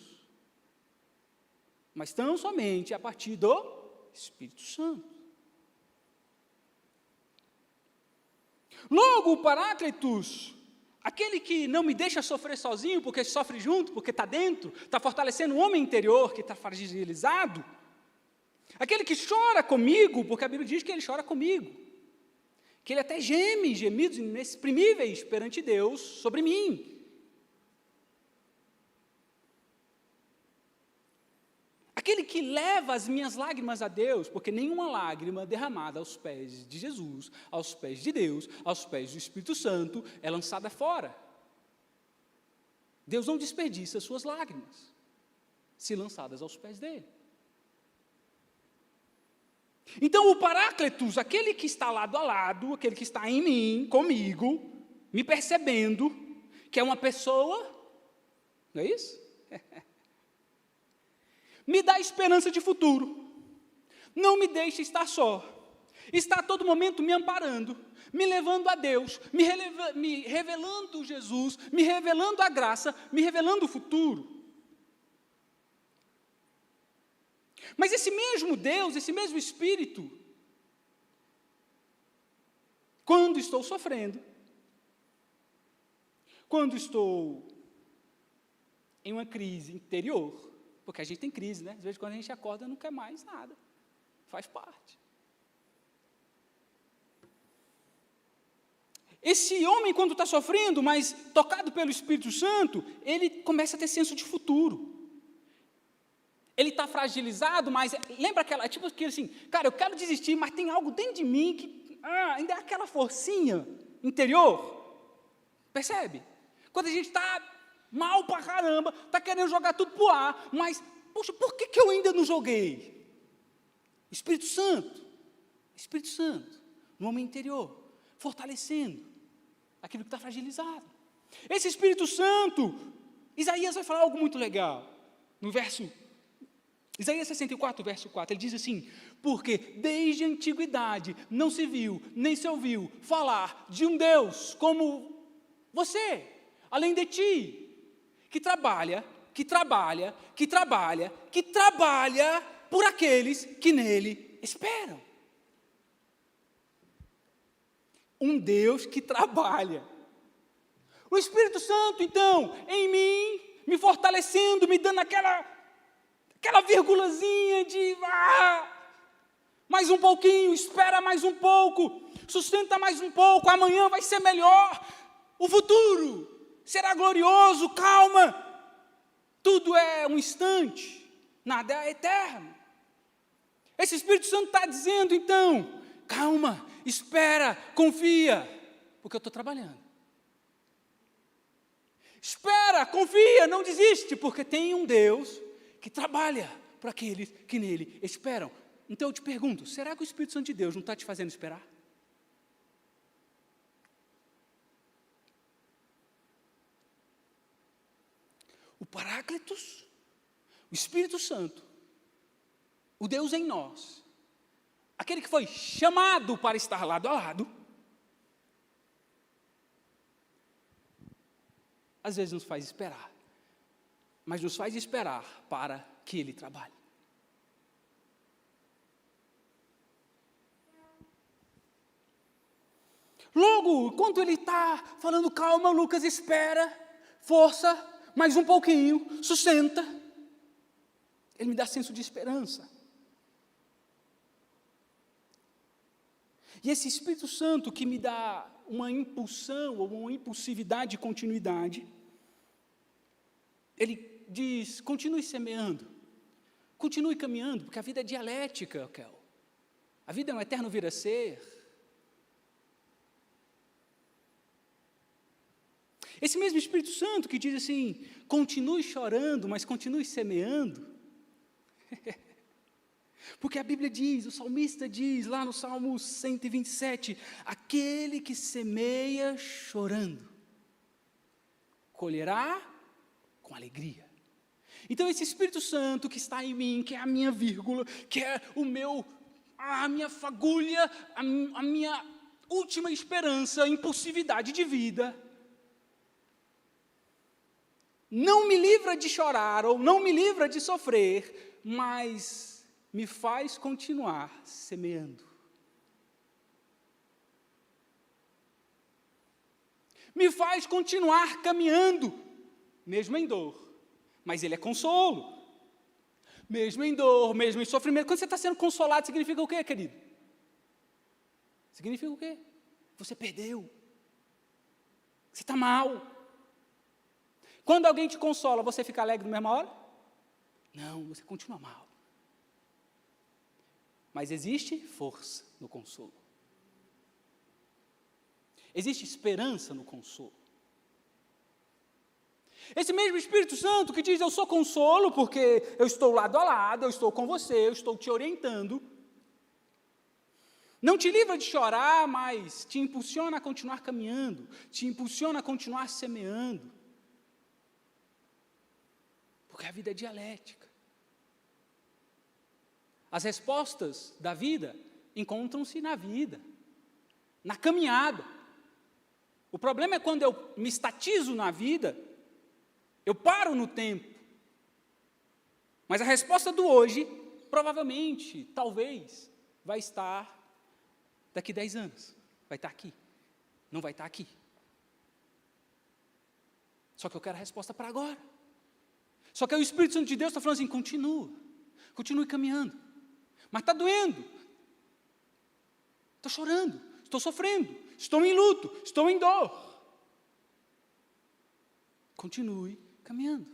Mas tão somente a partir do Espírito Santo. Logo, o Paráclitos, aquele que não me deixa sofrer sozinho, porque sofre junto, porque está dentro, está fortalecendo o homem interior que está fragilizado, aquele que chora comigo, porque a Bíblia diz que ele chora comigo, que ele até geme, gemidos inexprimíveis perante Deus sobre mim. Aquele que leva as minhas lágrimas a Deus, porque nenhuma lágrima derramada aos pés de Jesus, aos pés de Deus, aos pés do Espírito Santo, é lançada fora. Deus não desperdiça suas lágrimas, se lançadas aos pés dele. Então o Paráclitos, aquele que está lado a lado, aquele que está em mim, comigo, me percebendo, que é uma pessoa, não é isso? Me dá esperança de futuro, não me deixa estar só, está a todo momento me amparando, me levando a Deus, me revelando Jesus, me revelando a graça, me revelando o futuro. Mas esse mesmo Deus, esse mesmo Espírito, quando estou sofrendo, quando estou em uma crise interior, porque a gente tem crise, né? Às vezes quando a gente acorda não quer mais nada, faz parte. Esse homem, quando está sofrendo, mas tocado pelo Espírito Santo, ele começa a ter senso de futuro. Ele está fragilizado, mas lembra aquela, tipo assim, cara, eu quero desistir, mas tem algo dentro de mim que ainda é aquela forcinha interior. Percebe? Quando a gente está mal pra caramba, está querendo jogar tudo pro ar, mas, poxa, por que eu ainda não joguei? Espírito Santo, no homem interior, fortalecendo aquilo que está fragilizado. Esse Espírito Santo, Isaías vai falar algo muito legal, no verso Isaías 64, verso 4, ele diz assim: porque desde a antiguidade não se viu, nem se ouviu falar de um Deus como você, além de ti, que trabalha que trabalha por aqueles que nele esperam. Um Deus que trabalha. O Espírito Santo, então, em mim, me fortalecendo, me dando aquela vírgulazinha de mais um pouquinho, espera mais um pouco, sustenta mais um pouco, amanhã vai ser melhor, o futuro será glorioso, calma. Tudo é um instante, nada é eterno. Esse Espírito Santo está dizendo, então, calma, espera, confia, porque eu estou trabalhando. Espera, confia, não desiste, porque tem um Deus que trabalha para aqueles que nele esperam. Então eu te pergunto, será que o Espírito Santo de Deus não está te fazendo esperar? O Paráclitos, o Espírito Santo, o Deus em nós, aquele que foi chamado para estar lado a lado, às vezes nos faz esperar, mas nos faz esperar para que Ele trabalhe. Logo, enquanto Ele está falando, calma, Lucas, espera, força, mais um pouquinho, sustenta, Ele me dá senso de esperança. E esse Espírito Santo que me dá uma impulsão ou uma impulsividade de continuidade, ele diz, continue semeando, continue caminhando, porque a vida é dialética, Kel. A vida é um eterno vir a ser. Esse mesmo Espírito Santo que diz assim, continue chorando, mas continue semeando. Porque a Bíblia diz, o salmista diz, lá no Salmo 127, aquele que semeia chorando, colherá com alegria. Então esse Espírito Santo que está em mim, que é a minha vírgula, que é a minha fagulha, a minha última esperança, impulsividade de vida, não me livra de chorar, ou não me livra de sofrer, mas me faz continuar semeando. Me faz continuar caminhando, mesmo em dor, mas Ele é consolo. Mesmo em dor, mesmo em sofrimento. Quando você está sendo consolado, significa o quê, querido? Significa o quê? Você perdeu. Você está mal. Quando alguém te consola, você fica alegre na mesma hora? Não, você continua mal. Mas existe força no consolo. Existe esperança no consolo. Esse mesmo Espírito Santo que diz, eu sou consolo porque eu estou lado a lado, eu estou com você, eu estou te orientando. Não te livra de chorar, mas te impulsiona a continuar caminhando, te impulsiona a continuar semeando. Porque a vida é dialética. As respostas da vida encontram-se na vida, na caminhada. O problema é quando eu me estatizo na vida, eu paro no tempo. Mas a resposta do hoje, provavelmente, talvez, vai estar daqui 10 anos. Vai estar aqui. Não vai estar aqui. Só que eu quero a resposta para agora. Só que o Espírito Santo de Deus está falando assim, continue caminhando. Mas está doendo. Estou chorando, estou sofrendo, estou em luto, estou em dor. Continue caminhando.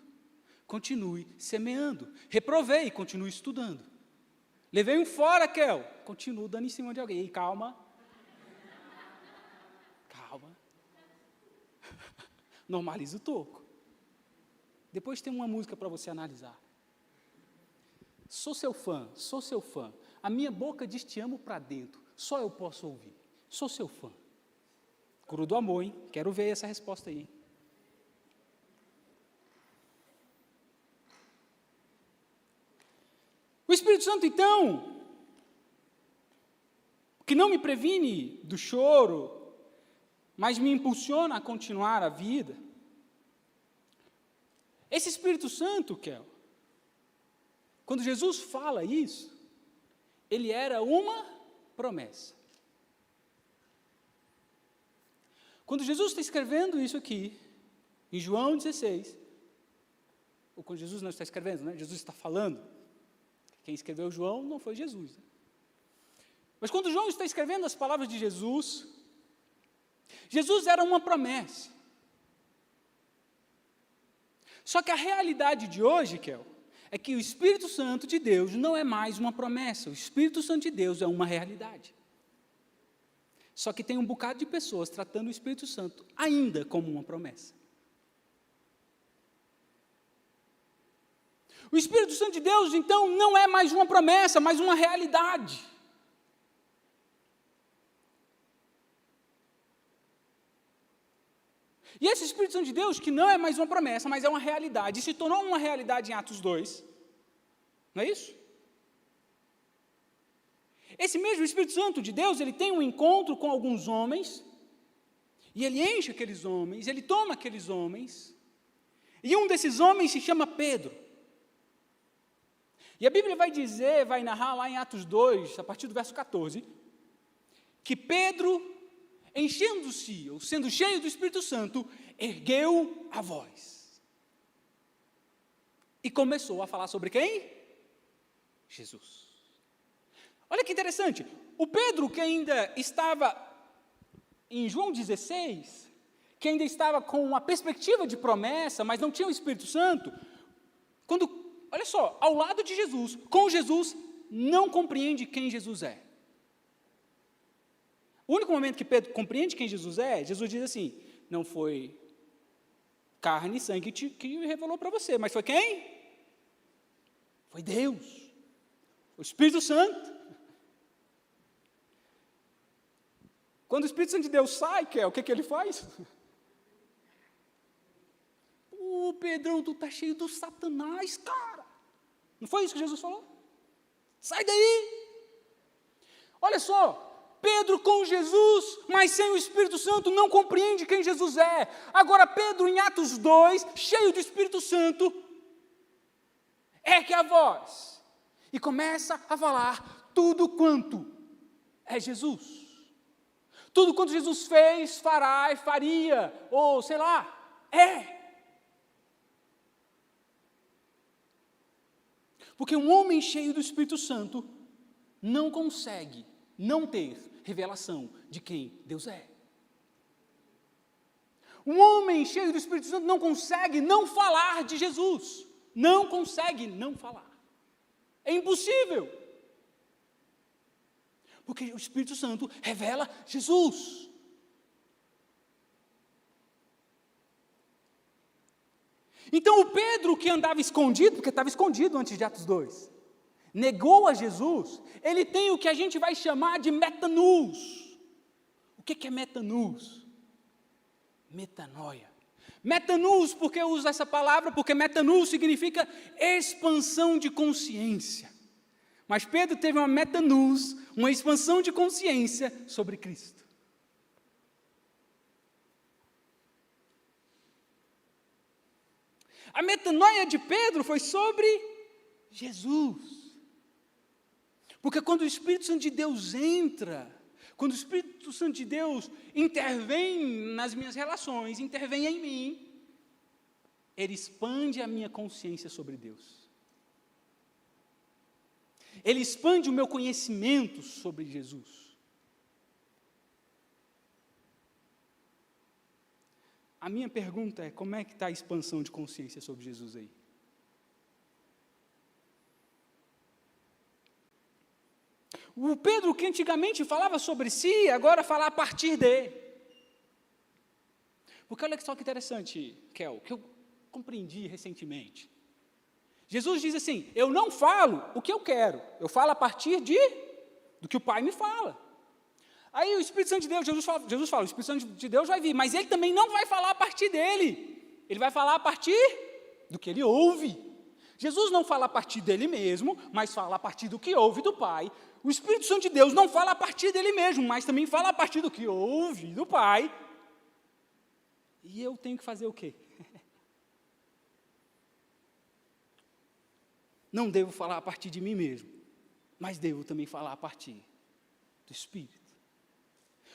Continue semeando. Reprovei, continue estudando. Levei um fora, Kel. Continuo dando em cima de alguém. Calma. Calma. Normaliza o toco. Depois tem uma música para você analisar. Sou seu fã. A minha boca diz te amo para dentro. Só eu posso ouvir. Sou seu fã. Coro do amor, hein? Quero ver essa resposta aí. O Espírito Santo, então, que não me previne do choro, mas me impulsiona a continuar a vida, Esse Espírito Santo, Kel, quando Jesus fala isso, ele era uma promessa. Quando Jesus está escrevendo isso aqui, em João 16, ou quando Jesus não está escrevendo, né? Jesus está falando. Quem escreveu João não foi Jesus. Né? Mas quando João está escrevendo as palavras de Jesus, Jesus era uma promessa. Só que a realidade de hoje, Kel, é que o Espírito Santo de Deus não é mais uma promessa. O Espírito Santo de Deus é uma realidade. Só que tem um bocado de pessoas tratando o Espírito Santo ainda como uma promessa. O Espírito Santo de Deus, então, não é mais uma promessa, mas uma realidade. E esse Espírito Santo de Deus, que não é mais uma promessa, mas é uma realidade, e se tornou uma realidade em Atos 2, não é isso? Esse mesmo Espírito Santo de Deus, ele tem um encontro com alguns homens, e ele enche aqueles homens, ele toma aqueles homens, e um desses homens se chama Pedro. E a Bíblia vai dizer, vai narrar lá em Atos 2, a partir do verso 14, que Pedro, enchendo-se, ou sendo cheio do Espírito Santo, ergueu a voz. E começou a falar sobre quem? Jesus. Olha que interessante, o Pedro que ainda estava em João 16, que ainda estava com uma perspectiva de promessa, mas não tinha o Espírito Santo, olha só, ao lado de Jesus, com Jesus, não compreende quem Jesus é. O único momento que Pedro compreende quem Jesus é, Jesus diz assim, não foi carne e sangue que revelou para você, mas foi quem? Foi Deus, o Espírito Santo. Quando o Espírito Santo de Deus sai, o que ele faz? Pedrão, tu está cheio do Satanás, cara. Não foi isso que Jesus falou? Sai daí. Olha só, Pedro com Jesus, mas sem o Espírito Santo, não compreende quem Jesus é. Agora Pedro, em Atos 2, cheio do Espírito Santo, ergue a voz e começa a falar tudo quanto é Jesus. Tudo quanto Jesus fez, fará e faria, ou sei lá, é. Porque um homem cheio do Espírito Santo não consegue não ter revelação de quem Deus é. Um homem cheio do Espírito Santo não consegue não falar de Jesus. Não consegue não falar. É impossível. Porque o Espírito Santo revela Jesus. Então o Pedro que andava escondido, porque estava escondido antes de Atos 2, negou a Jesus, ele tem o que a gente vai chamar de metanous. O que é metanous? Metanoia. Metanous, por que eu uso essa palavra? Porque metanous significa expansão de consciência. Mas Pedro teve uma metanous, uma expansão de consciência sobre Cristo. A metanoia de Pedro foi sobre Jesus. Porque quando o Espírito Santo de Deus entra, quando o Espírito Santo de Deus intervém nas minhas relações, intervém em mim, ele expande a minha consciência sobre Deus. Ele expande o meu conhecimento sobre Jesus. A minha pergunta é, como é que está a expansão de consciência sobre Jesus aí? O Pedro que antigamente falava sobre si, agora fala a partir de. Porque olha só que interessante, Kel, que eu compreendi recentemente. Jesus diz assim, eu não falo o que eu quero, eu falo a partir do que o Pai me fala. Aí o Espírito Santo de Deus, Jesus fala, o Espírito Santo de Deus vai vir, mas ele também não vai falar a partir dele, ele vai falar a partir do que ele ouve. Jesus não fala a partir dele mesmo, mas fala a partir do que ouve do Pai. O Espírito Santo de Deus não fala a partir dele mesmo, mas também fala a partir do que ouve do Pai. E eu tenho que fazer o quê? não devo falar a partir de mim mesmo, mas devo também falar a partir do Espírito.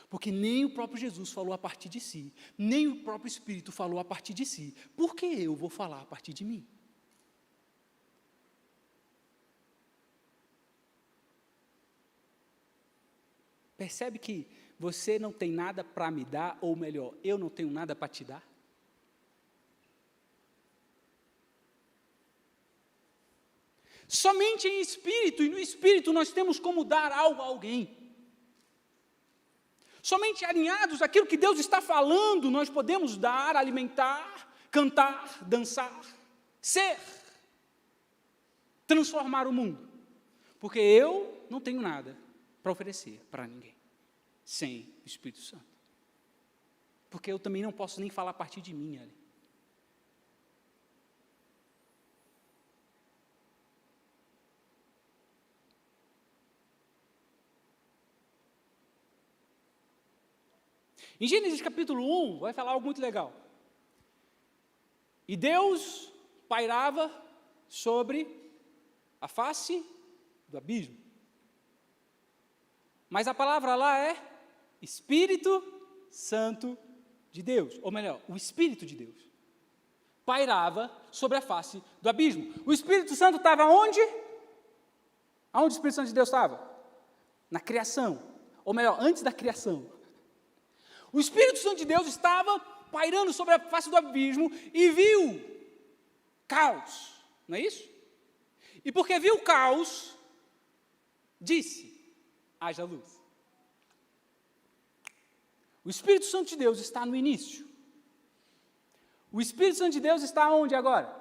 Porque nem o próprio Jesus falou a partir de si, nem o próprio Espírito falou a partir de si. Por que eu vou falar a partir de mim? Percebe que você não tem nada para me dar, ou melhor, eu não tenho nada para te dar? Somente em espírito, e no espírito nós temos como dar algo a alguém. Somente alinhados àquilo que Deus está falando, nós podemos dar, alimentar, cantar, dançar, ser, transformar o mundo. Porque eu não tenho nada para oferecer para ninguém, sem o Espírito Santo. Porque eu também não posso nem falar a partir de mim ali. Em Gênesis capítulo 1, vai falar algo muito legal. E Deus pairava sobre a face do abismo. Mas a palavra lá é Espírito Santo de Deus. Ou melhor, o Espírito de Deus. Pairava sobre a face do abismo. O Espírito Santo estava onde? Aonde o Espírito Santo de Deus estava? Na criação. Ou melhor, antes da criação. O Espírito Santo de Deus estava pairando sobre a face do abismo e viu caos, não é isso? E porque viu caos, disse, haja luz. O Espírito Santo de Deus está no início. O Espírito Santo de Deus está onde agora?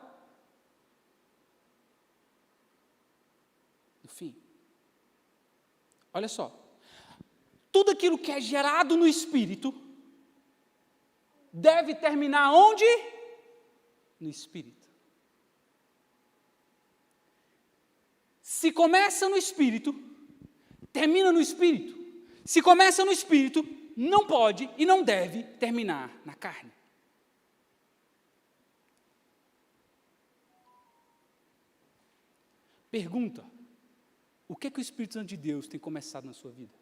No fim. Olha só. Tudo aquilo que é gerado no Espírito deve terminar onde? No Espírito. Se começa no Espírito, termina no Espírito. Se começa no Espírito, não pode e não deve terminar na carne. Pergunta: o que o Espírito Santo de Deus tem começado na sua vida?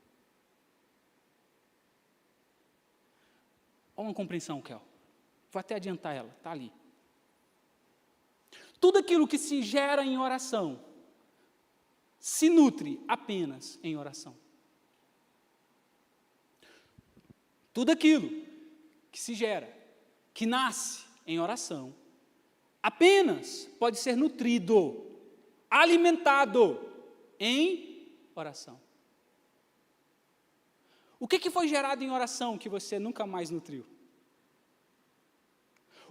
Olha uma compreensão, Kel. Vou até adiantar ela, está ali. Tudo aquilo que se gera em oração, se nutre apenas em oração. Tudo aquilo que se gera, que nasce em oração, apenas pode ser nutrido, alimentado em oração. O que foi gerado em oração que você nunca mais nutriu?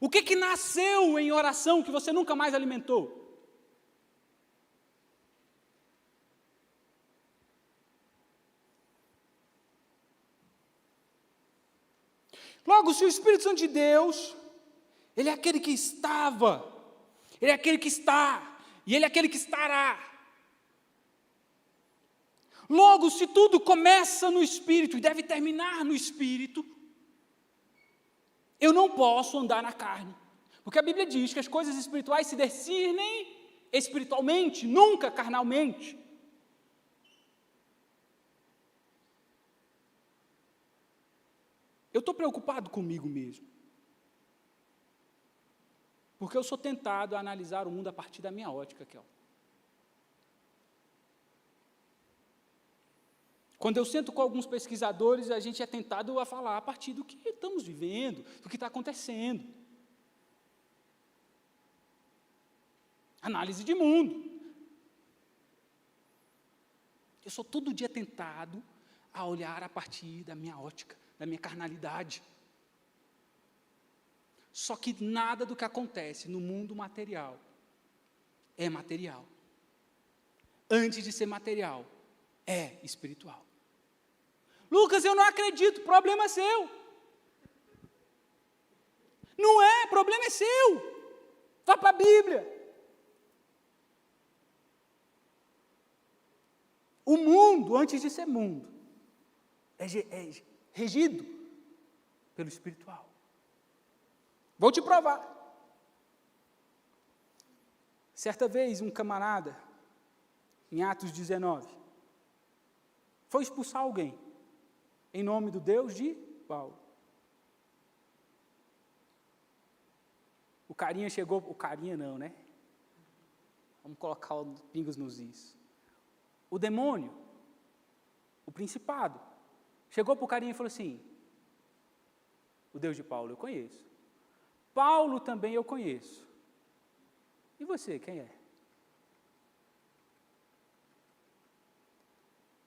O que nasceu em oração que você nunca mais alimentou? Logo, se o Espírito Santo de Deus, Ele é aquele que estava, Ele é aquele que está, e Ele é aquele que estará. Logo, se tudo começa no Espírito e deve terminar no Espírito, eu não posso andar na carne. Porque a Bíblia diz que as coisas espirituais se discernem espiritualmente, nunca carnalmente. Eu estou preocupado comigo mesmo. Porque eu sou tentado a analisar o mundo a partir da minha ótica, Kel. Quando eu sento com alguns pesquisadores, a gente é tentado a falar a partir do que estamos vivendo, do que está acontecendo. Análise de mundo. Eu sou todo dia tentado a olhar a partir da minha ótica, da minha carnalidade. Só que nada do que acontece no mundo material é material. Antes de ser material, é espiritual. Lucas, eu não acredito, problema é seu. Não é, problema é seu. Vá para a Bíblia. O mundo, antes de ser mundo, é regido pelo espiritual. Vou te provar. Certa vez, um camarada, em Atos 19, foi expulsar alguém, em nome do Deus de Paulo. O carinha chegou, o carinha não, né? Vamos colocar os pingos nos is. O demônio, o principado, chegou para o carinha e falou assim: o Deus de Paulo eu conheço. Paulo também eu conheço. E você, quem é?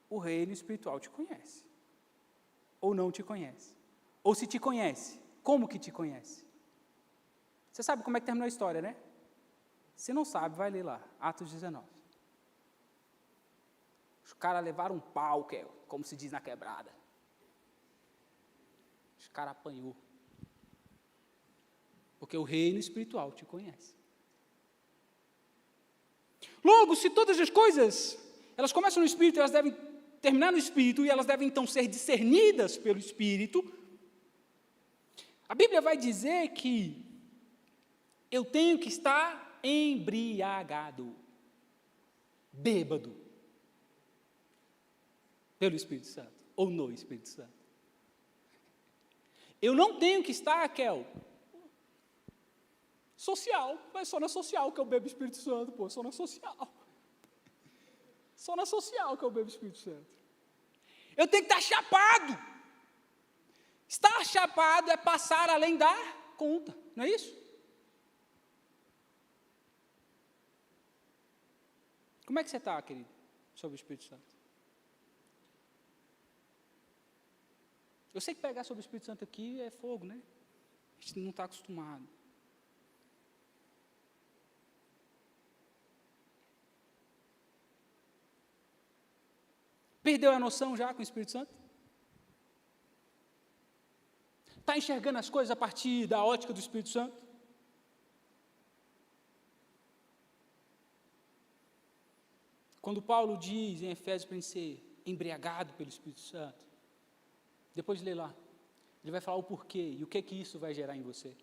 O reino espiritual te conhece. Ou não te conhece. Ou se te conhece, como que te conhece? Você sabe como é que terminou a história, né? Se não sabe, vai ler lá, Atos 19. Os caras levaram um pau, que é, como se diz na quebrada. Os caras apanhou. Porque o reino espiritual te conhece. Logo, se todas as coisas, elas começam no Espírito, elas devem terminar no Espírito, e elas devem então ser discernidas pelo Espírito, a Bíblia vai dizer que eu tenho que estar embriagado, bêbado, pelo Espírito Santo, ou no Espírito Santo. Eu não tenho que estar, Kel, social, mas só na social que eu bebo Espírito Santo, pô, só na social. Só na social que eu bebo Espírito Santo. Eu tenho que estar chapado. Estar chapado é passar além da conta, não é isso? Como é que você está, querido, sobre o Espírito Santo? Eu sei que pegar sobre o Espírito Santo aqui é fogo, né? A gente não está acostumado. Perdeu a noção já com o Espírito Santo? Está enxergando as coisas a partir da ótica do Espírito Santo? Quando Paulo diz em Efésios para a gente ser embriagado pelo Espírito Santo, depois de ler lá, ele vai falar o porquê e o que isso vai gerar em você.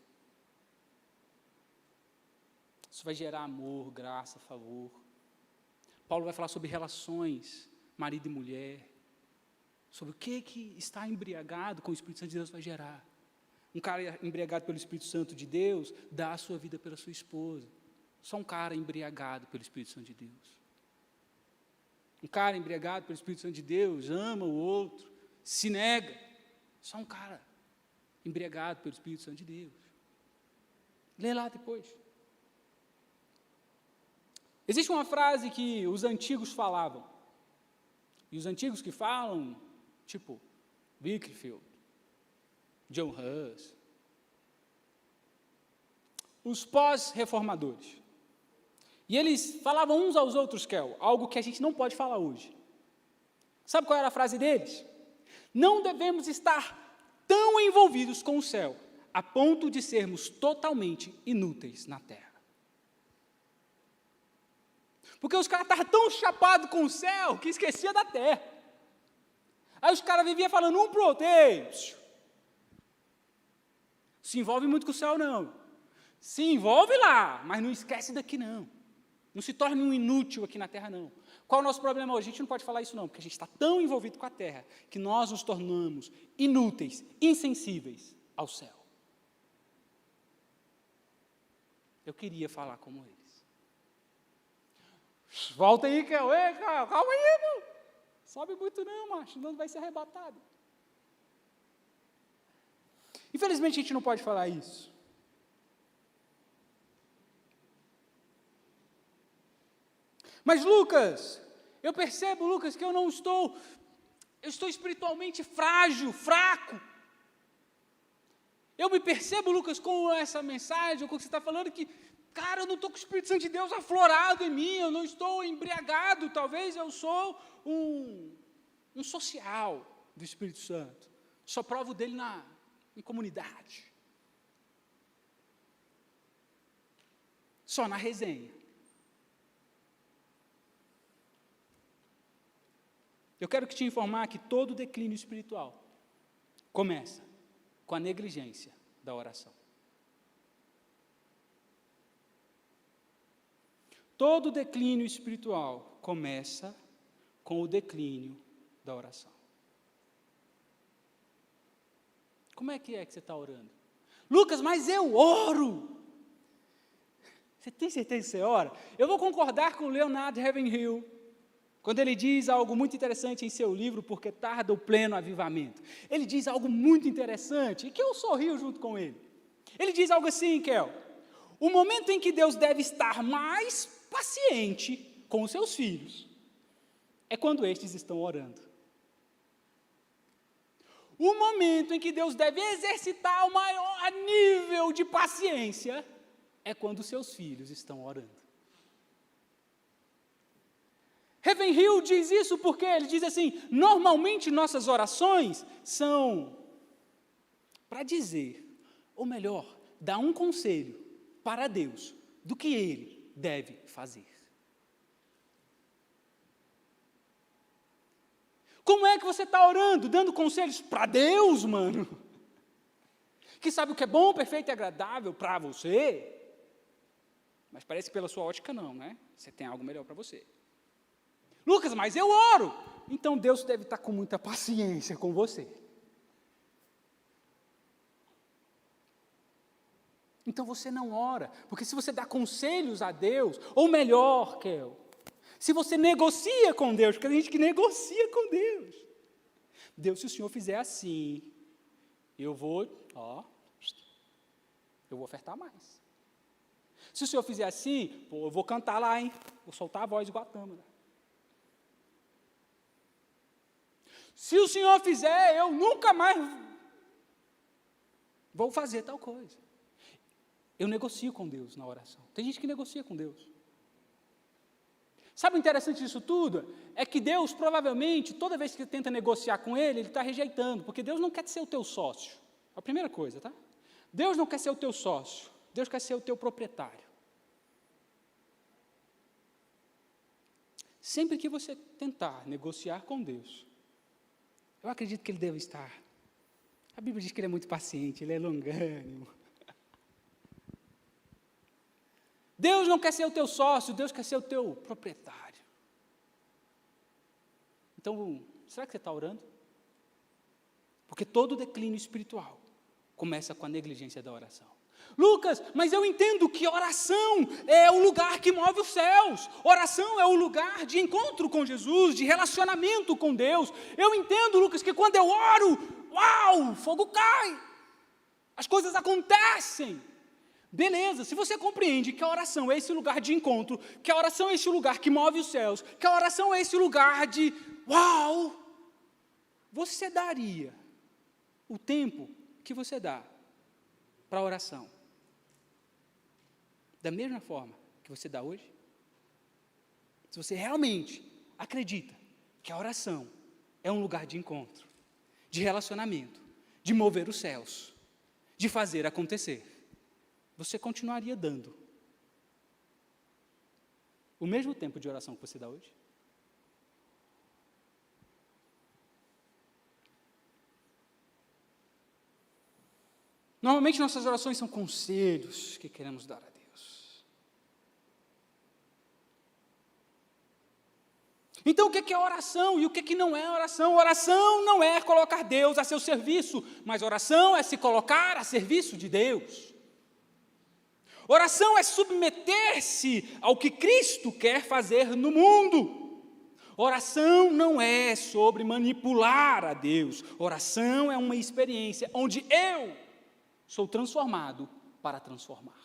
Isso vai gerar amor, graça, favor. Paulo vai falar sobre relações, marido e mulher, sobre o que está embriagado com o Espírito Santo de Deus vai gerar. Um cara embriagado pelo Espírito Santo de Deus dá a sua vida pela sua esposa. Só um cara embriagado pelo Espírito Santo de Deus. Um cara embriagado pelo Espírito Santo de Deus ama o outro, se nega. Só um cara embriagado pelo Espírito Santo de Deus. Lê lá depois. Existe uma frase que os antigos falavam. E os antigos que falam, tipo Wickefield, John Hus, os pós-reformadores. E eles falavam uns aos outros, Kel, algo que a gente não pode falar hoje. Sabe qual era a frase deles? Não devemos estar tão envolvidos com o céu, a ponto de sermos totalmente inúteis na terra. Porque os caras estavam tão chapados com o céu que esquecia da terra. Aí os caras viviam falando um pro outro: ei, se envolve muito com o céu não. Se envolve lá, mas não esquece daqui não. Não se torne um inútil aqui na terra não. Qual é o nosso problema hoje? A gente não pode falar isso não, porque a gente está tão envolvido com a terra que nós nos tornamos inúteis, insensíveis ao céu. Eu queria falar como eles. Volta aí, Kel. Ei, calma aí, irmão. Sobe muito não, macho, senão vai ser arrebatado. Infelizmente, a gente não pode falar isso. Mas, Lucas, eu percebo, Lucas, que eu estou espiritualmente frágil, fraco. Eu me percebo, Lucas, com essa mensagem, com o que você está falando, que, cara, eu não estou com o Espírito Santo de Deus aflorado em mim, eu não estou embriagado, talvez eu sou um social do Espírito Santo. Só provo dele em comunidade. Só na resenha. Eu quero te informar que todo declínio espiritual começa com a negligência da oração. Todo declínio espiritual começa com o declínio da oração. Como é que você está orando? Lucas, mas eu oro. Você tem certeza que você ora? Eu vou concordar com Leonard Ravenhill, quando ele diz algo muito interessante em seu livro, Porque Tarda o Pleno Avivamento. Ele diz algo muito interessante, e que eu sorrio junto com ele. Ele diz algo assim, Kel: o momento em que Deus deve estar mais paciente com os seus filhos é quando estes estão orando. O momento em que Deus deve exercitar o maior nível de paciência é quando os seus filhos estão orando. Ravenhill diz isso porque ele diz assim: normalmente nossas orações são para dizer, ou melhor, dar um conselho para Deus do que Ele deve fazer. Como é que você está orando? Dando conselhos para Deus, mano? Que sabe o que é bom, perfeito e agradável para você? Mas parece que pela sua ótica não, né? Você tem algo melhor para você. Lucas, mas eu oro. Então Deus deve estar com muita paciência com você. Então você não ora, porque se você dá conselhos a Deus, ou melhor, Kel, se você negocia com Deus, porque tem gente que negocia com Deus. Deus, se o Senhor fizer assim, eu vou ofertar mais. Se o Senhor fizer assim, eu vou cantar lá, hein? Vou soltar a voz igual a tâmara. Se o Senhor fizer, eu nunca mais vou fazer tal coisa. Eu negocio com Deus na oração. Tem gente que negocia com Deus. Sabe o interessante disso tudo? É que Deus, provavelmente, toda vez que tenta negociar com Ele está rejeitando, porque Deus não quer ser o teu sócio. É a primeira coisa, tá? Deus não quer ser o teu sócio. Deus quer ser o teu proprietário. Sempre que você tentar negociar com Deus, eu acredito que Ele deve estar. A Bíblia diz que Ele é muito paciente, Ele é longânimo. Deus não quer ser o teu sócio, Deus quer ser o teu proprietário. Então, será que você está orando? Porque todo declínio espiritual começa com a negligência da oração. Lucas, mas eu entendo que oração é o lugar que move os céus. Oração é o lugar de encontro com Jesus, de relacionamento com Deus. Eu entendo, Lucas, que quando eu oro, uau, fogo cai. As coisas acontecem. Beleza, se você compreende que a oração é esse lugar de encontro, que a oração é esse lugar que move os céus, que a oração é esse lugar de uau, você daria o tempo que você dá para a oração da mesma forma que você dá hoje? Se você realmente acredita que a oração é um lugar de encontro, de relacionamento, de mover os céus, de fazer acontecer, você continuaria dando o mesmo tempo de oração que você dá hoje? Normalmente nossas orações são conselhos que queremos dar a Deus. Então o que é oração e o que não é oração? Oração não é colocar Deus a seu serviço, mas oração é se colocar a serviço de Deus. Oração é submeter-se ao que Cristo quer fazer no mundo. Oração não é sobre manipular a Deus. Oração é uma experiência onde eu sou transformado para transformar.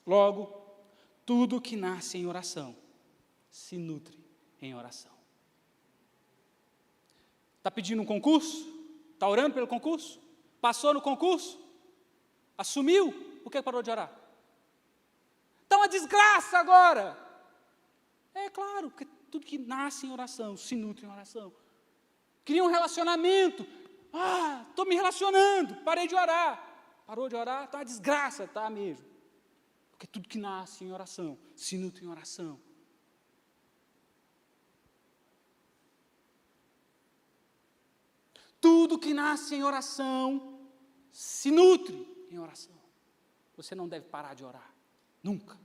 Logo, tudo que nasce em oração se nutre em oração. Está pedindo um concurso? Está orando pelo concurso? Passou no concurso? Assumiu? Por que parou de orar? Está uma desgraça agora. É claro, porque tudo que nasce em oração se nutre em oração. Queria um relacionamento. Estou me relacionando, parei de orar. Parou de orar? Está uma desgraça, está mesmo. Porque tudo que nasce em oração se nutre em oração. Tudo que nasce em oração se nutre em oração. você não deve parar de orar. Nunca.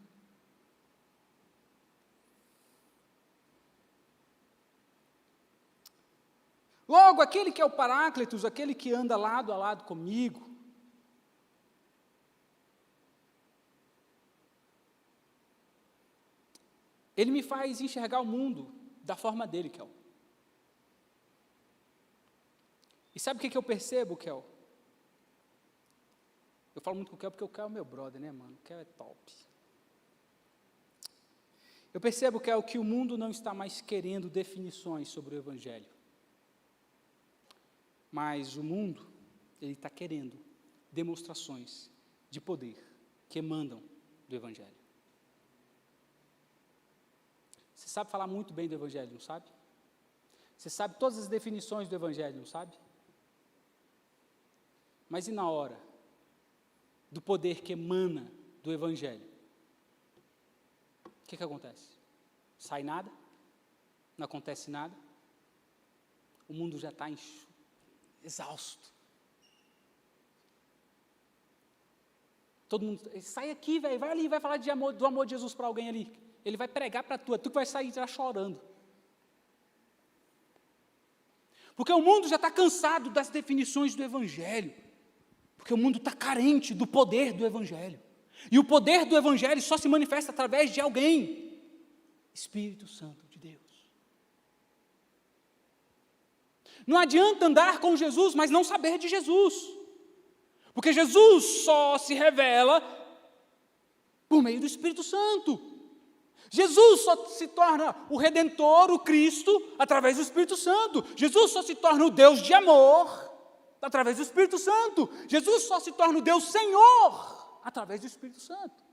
Logo, aquele que é o Paráclitos, aquele que anda lado a lado comigo, ele me faz enxergar o mundo da forma dele, Kel. E sabe o que eu percebo, Kel? Eu falo muito com o Kel porque o Kel é meu brother, né, mano? O Kel é top. Eu percebo, Kel, que o mundo não está mais querendo definições sobre o Evangelho. Mas o mundo, ele está querendo demonstrações de poder que emanam do Evangelho. Você sabe falar muito bem do Evangelho, não sabe? Você sabe todas as definições do Evangelho, não sabe? Mas e na hora do poder que emana do Evangelho? O que acontece? Sai nada? Não acontece nada? O mundo já está exausto. Todo mundo, sai aqui, velho, vai ali, vai falar do amor de Jesus para alguém ali. Ele vai pregar para tu que vai sair já chorando. Porque o mundo já está cansado das definições do Evangelho. Porque o mundo está carente do poder do Evangelho. E o poder do Evangelho só se manifesta através de alguém. Espírito Santo de Deus. Não adianta andar com Jesus, mas não saber de Jesus. Porque Jesus só se revela por meio do Espírito Santo. Jesus só se torna o Redentor, o Cristo, através do Espírito Santo. Jesus só se torna o Deus de amor, através do Espírito Santo. Jesus só se torna o Deus Senhor, através do Espírito Santo.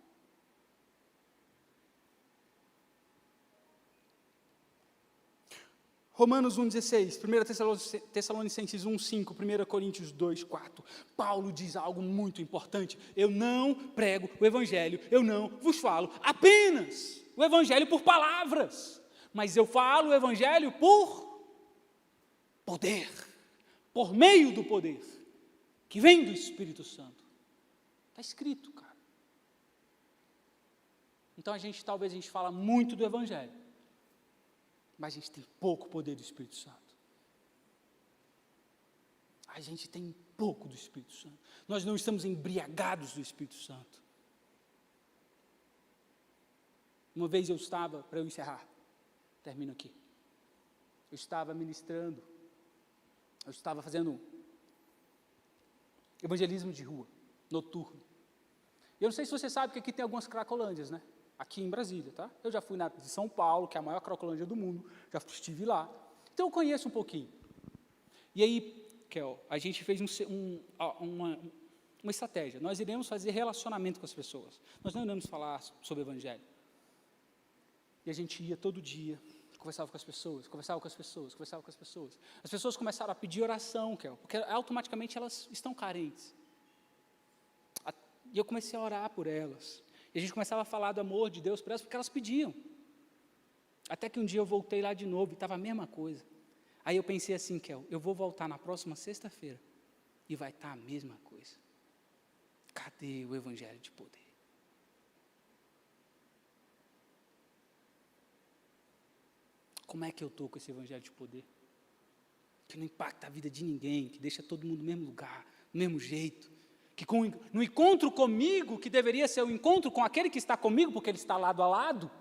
Romanos 1,16, 1 Tessalonicenses 1,5, 1 Coríntios 2,4. Paulo diz algo muito importante. Eu não prego o Evangelho, eu não vos falo apenas o Evangelho por palavras, mas eu falo o Evangelho por poder, por meio do poder, que vem do Espírito Santo. Está escrito, cara. Então talvez a gente fala muito do Evangelho, mas a gente tem pouco poder do Espírito Santo. A gente tem pouco do Espírito Santo. Nós não estamos embriagados do Espírito Santo. Uma vez para eu encerrar, termino aqui. Eu estava ministrando, eu estava fazendo evangelismo de rua, noturno. Eu não sei se você sabe que aqui tem algumas cracolândias, né? Aqui em Brasília, tá? Eu já fui na de São Paulo, que é a maior cracolândia do mundo, já estive lá. Então eu conheço um pouquinho. E aí, Kel, a gente fez uma estratégia. Nós iremos fazer relacionamento com as pessoas. Nós não iremos falar sobre o Evangelho. E a gente ia todo dia, conversava com as pessoas, conversava com as pessoas, conversava com as pessoas. As pessoas começaram a pedir oração, Kel, porque automaticamente elas estão carentes. E eu comecei a orar por elas. E a gente começava a falar do amor de Deus para elas, porque elas pediam. Até que um dia eu voltei lá de novo e estava a mesma coisa. Aí eu pensei assim, Kel, eu vou voltar na próxima sexta-feira e vai estar a mesma coisa. Cadê o Evangelho de poder? Como é que eu estou com esse Evangelho de poder? Que não impacta a vida de ninguém, que deixa todo mundo no mesmo lugar, no mesmo jeito. Que no encontro comigo, que deveria ser o encontro com aquele que está comigo, porque ele está lado a lado,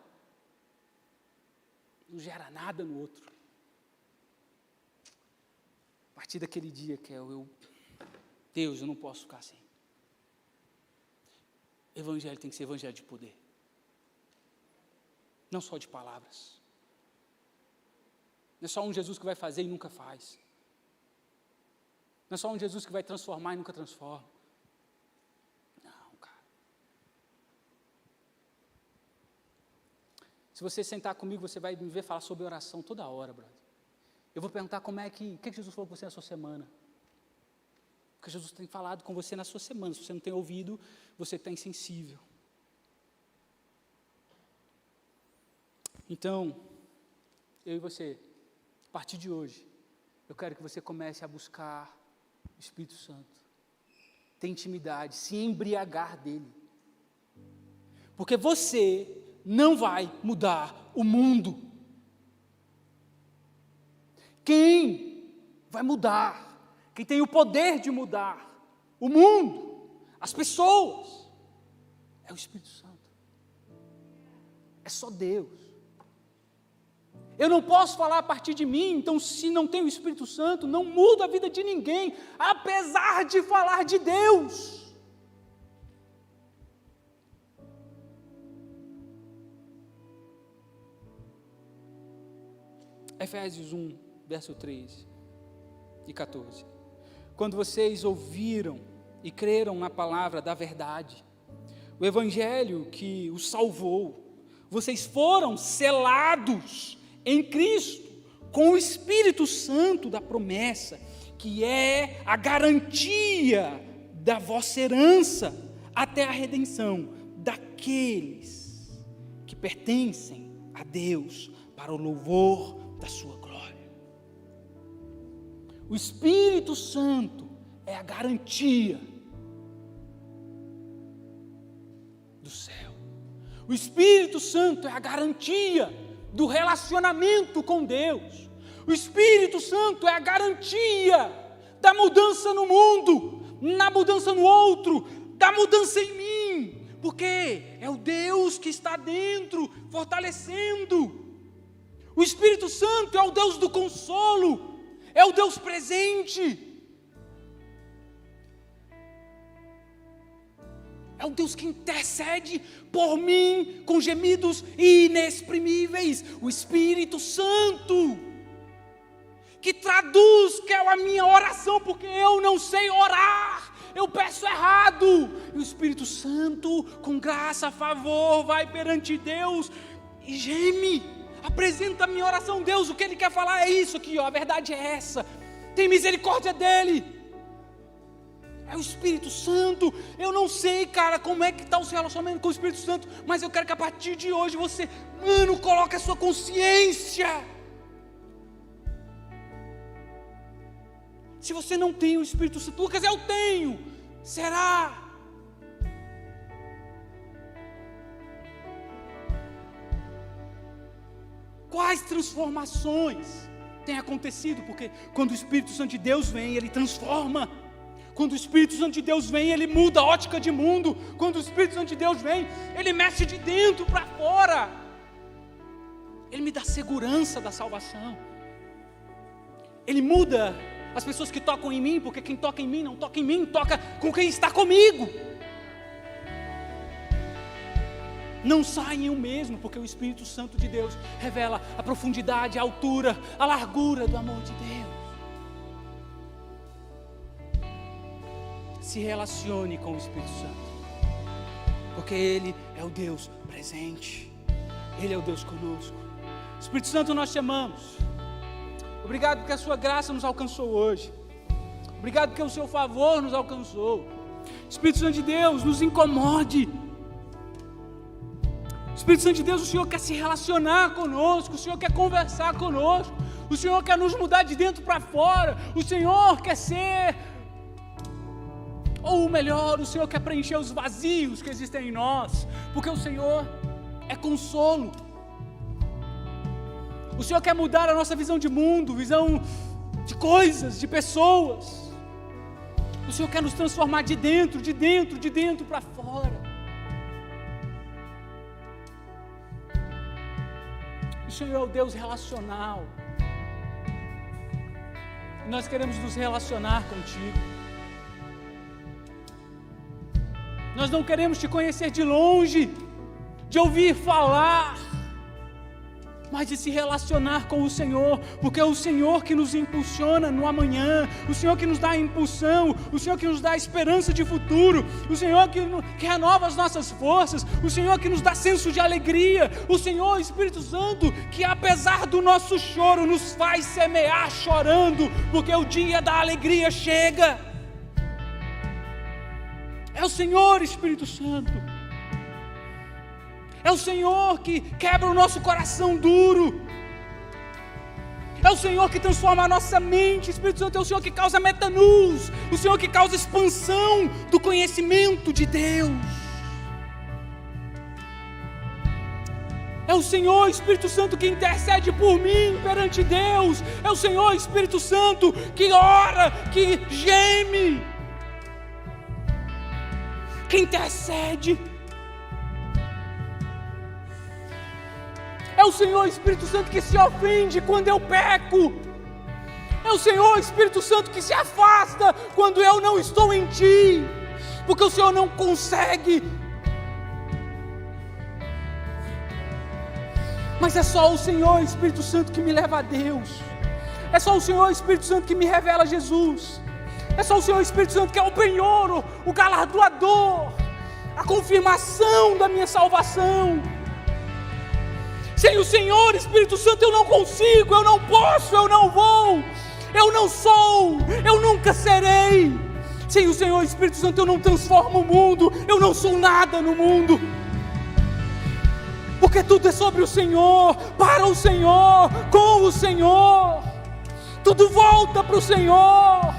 não gera nada no outro. A partir daquele dia, Deus, eu não posso ficar assim. Evangelho tem que ser evangelho de poder. Não só de palavras. Não é só um Jesus que vai fazer e nunca faz. Não é só um Jesus que vai transformar e nunca transforma. Não, cara. Se você sentar comigo, você vai me ver falar sobre oração toda hora, brother. Eu vou perguntar o que Jesus falou com você na sua semana. Porque Jesus tem falado com você na sua semana. Se você não tem ouvido, você está insensível. Então, eu e você, a partir de hoje, eu quero que você comece a buscar o Espírito Santo, ter intimidade, se embriagar dele. Porque você não vai mudar o mundo. Quem vai mudar, quem tem o poder de mudar o mundo, as pessoas, é o Espírito Santo. É só Deus. Eu não posso falar a partir de mim, então se não tem o Espírito Santo, não muda a vida de ninguém, apesar de falar de Deus. Efésios 1, verso 13 e 14. Quando vocês ouviram e creram na palavra da verdade, o evangelho que os salvou, vocês foram selados em Cristo com o Espírito Santo da promessa, que é a garantia da vossa herança até a redenção daqueles que pertencem a Deus para o louvor da sua glória. O Espírito Santo é a garantia do céu. O Espírito Santo é a garantia do relacionamento com Deus. O Espírito Santo é a garantia da mudança no mundo, na mudança no outro, da mudança em mim, porque é o Deus que está dentro, fortalecendo. O Espírito Santo é o Deus do consolo, é o Deus presente. É o Deus que intercede por mim com gemidos inexprimíveis. O Espírito Santo, que traduz que é a minha oração, porque eu não sei orar, eu peço errado. E o Espírito Santo, com graça, favor, vai perante Deus e geme. Apresenta a minha oração, Deus, o que Ele quer falar é isso aqui, ó, a verdade é essa, tem misericórdia dEle, é o Espírito Santo. Eu não sei, cara, como é que está o seu relacionamento com o Espírito Santo, mas eu quero que a partir de hoje você, coloque a sua consciência. Se você não tem o Espírito Santo, Lucas, eu tenho, será? Quais transformações têm acontecido? Porque quando o Espírito Santo de Deus vem, Ele transforma. Quando o Espírito Santo de Deus vem, Ele muda a ótica de mundo. Quando o Espírito Santo de Deus vem, Ele mexe de dentro para fora. Ele me dá segurança da salvação. Ele muda as pessoas que tocam em mim, porque quem toca em mim não toca em mim, toca com quem está comigo. Não saem o mesmo, porque o Espírito Santo de Deus revela a profundidade, a altura, a largura do amor de Deus. Se relacione com o Espírito Santo, porque Ele é o Deus presente, Ele é o Deus conosco. Espírito Santo, nós te amamos. Obrigado porque a sua graça nos alcançou hoje. Obrigado porque o seu favor nos alcançou. Espírito Santo de Deus, nos incomode. Espírito Santo de Deus, o Senhor quer se relacionar conosco, o Senhor quer conversar conosco, o Senhor quer nos mudar de dentro para fora, o Senhor quer ser, ou melhor, o Senhor quer preencher os vazios que existem em nós, porque o Senhor é consolo. O Senhor quer mudar a nossa visão de mundo, visão de coisas, de pessoas. O Senhor quer nos transformar de dentro para fora. O Senhor é o Deus relacional. E nós queremos nos relacionar contigo. Nós não queremos te conhecer de longe, de ouvir falar, mas de se relacionar com o Senhor, porque é o Senhor que nos impulsiona no amanhã, o Senhor que nos dá a impulsão, o Senhor que nos dá a esperança de futuro, o Senhor que renova as nossas forças, o Senhor que nos dá senso de alegria, o Senhor, Espírito Santo, que apesar do nosso choro, nos faz semear chorando, porque o dia da alegria chega. É o Senhor, Espírito Santo. É o Senhor que quebra o nosso coração duro. É o Senhor que transforma a nossa mente. Espírito Santo é o Senhor que causa metanus, o Senhor que causa expansão do conhecimento de Deus. É o Senhor Espírito Santo que intercede por mim perante Deus. É o Senhor Espírito Santo que ora, que geme, que intercede. É o Senhor Espírito Santo que se ofende quando eu peco. É o Senhor Espírito Santo que se afasta quando eu não estou em Ti, porque o Senhor não consegue. Mas é só o Senhor Espírito Santo que me leva a Deus. É só o Senhor Espírito Santo que me revela Jesus. É só o Senhor Espírito Santo que é o penhor, o galardoador, a confirmação da minha salvação. Sem o Senhor Espírito Santo eu não consigo, eu não posso, eu não vou, eu não sou, eu nunca serei. Sem o Senhor Espírito Santo eu não transformo o mundo, eu não sou nada no mundo. Porque tudo é sobre o Senhor, para o Senhor, com o Senhor. Tudo volta para o Senhor.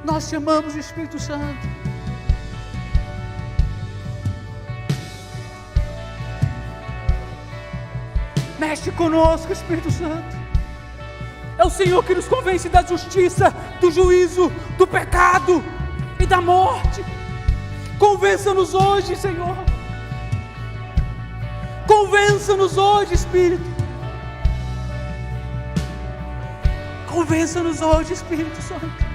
Nós chamamos o Espírito Santo. Mexe conosco, Espírito Santo. É o Senhor que nos convence da justiça, do juízo, do pecado e da morte. Convença-nos hoje, Senhor. Convença-nos hoje, Espírito. Convença-nos hoje, Espírito Santo.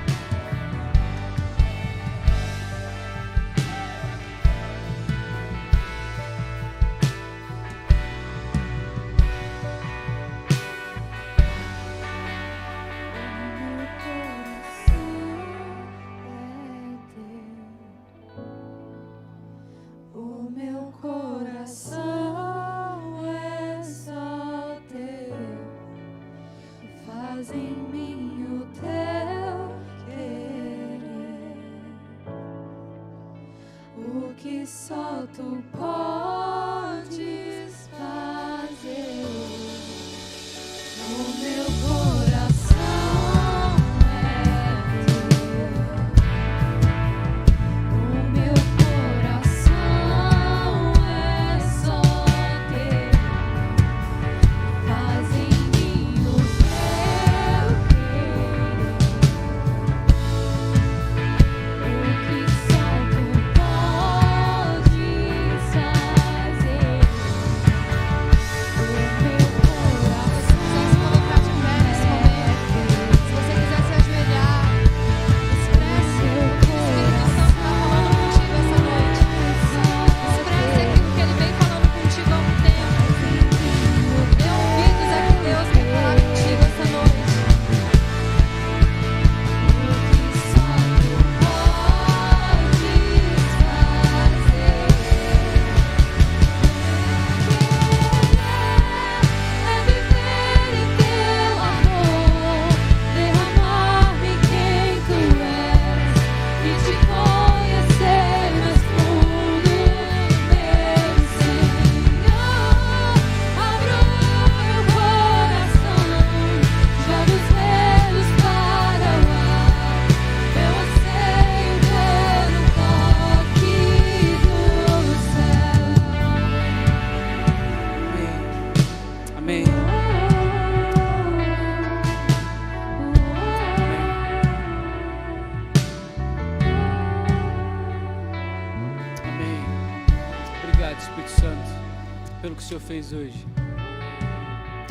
Pelo que o Senhor fez hoje.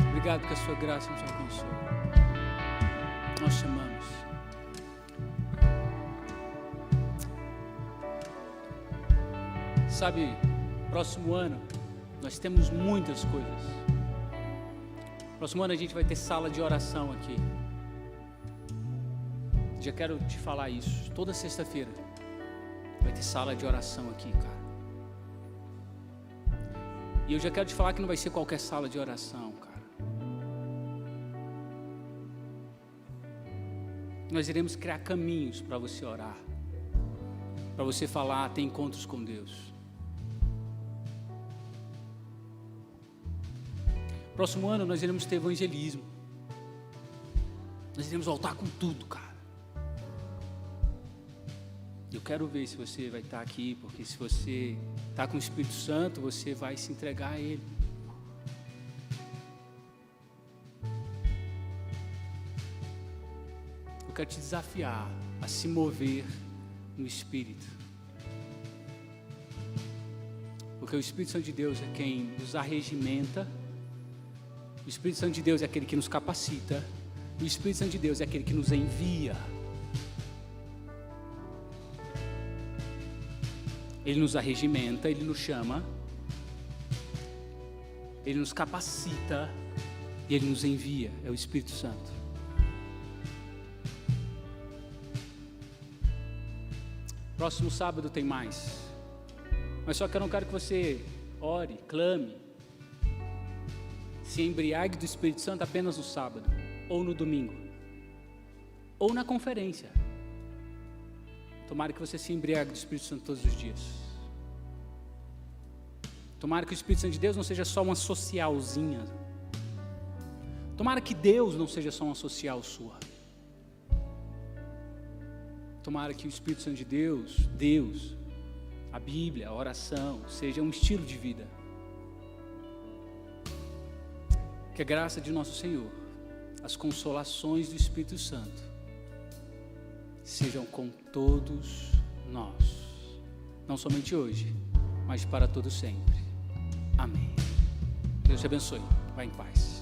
Obrigado que a sua graça nos alcançou. Nós chamamos. Sabe, próximo ano nós temos muitas coisas. Próximo ano a gente vai ter sala de oração aqui. Já quero te falar isso. Toda sexta-feira vai ter sala de oração aqui, cara. E eu já quero te falar que não vai ser qualquer sala de oração, cara. Nós iremos criar caminhos para você orar, para você falar, ter encontros com Deus. Próximo ano nós iremos ter evangelismo. Nós iremos voltar com tudo, cara. Eu quero ver se você vai estar aqui, porque se você está com o Espírito Santo, você vai se entregar a Ele. Eu quero te desafiar a se mover no Espírito. Porque o Espírito Santo de Deus é quem nos arregimenta, o Espírito Santo de Deus é aquele que nos capacita, o Espírito Santo de Deus é aquele que nos envia. Ele nos arregimenta, Ele nos chama, Ele nos capacita e Ele nos envia, é o Espírito Santo. Próximo sábado tem mais, mas só que eu não quero que você ore, clame, se embriague do Espírito Santo apenas no sábado, ou no domingo, ou na conferência. Tomara que você se embriague do Espírito Santo todos os dias. Tomara que o Espírito Santo de Deus não seja só uma socialzinha. Tomara que Deus não seja só uma social sua. Tomara que o Espírito Santo de Deus, a Bíblia, a oração, seja um estilo de vida. Que a graça de nosso Senhor, as consolações do Espírito Santo, sejam com todos nós, não somente hoje, mas para todo sempre. Amém. Deus te abençoe. Vá em paz.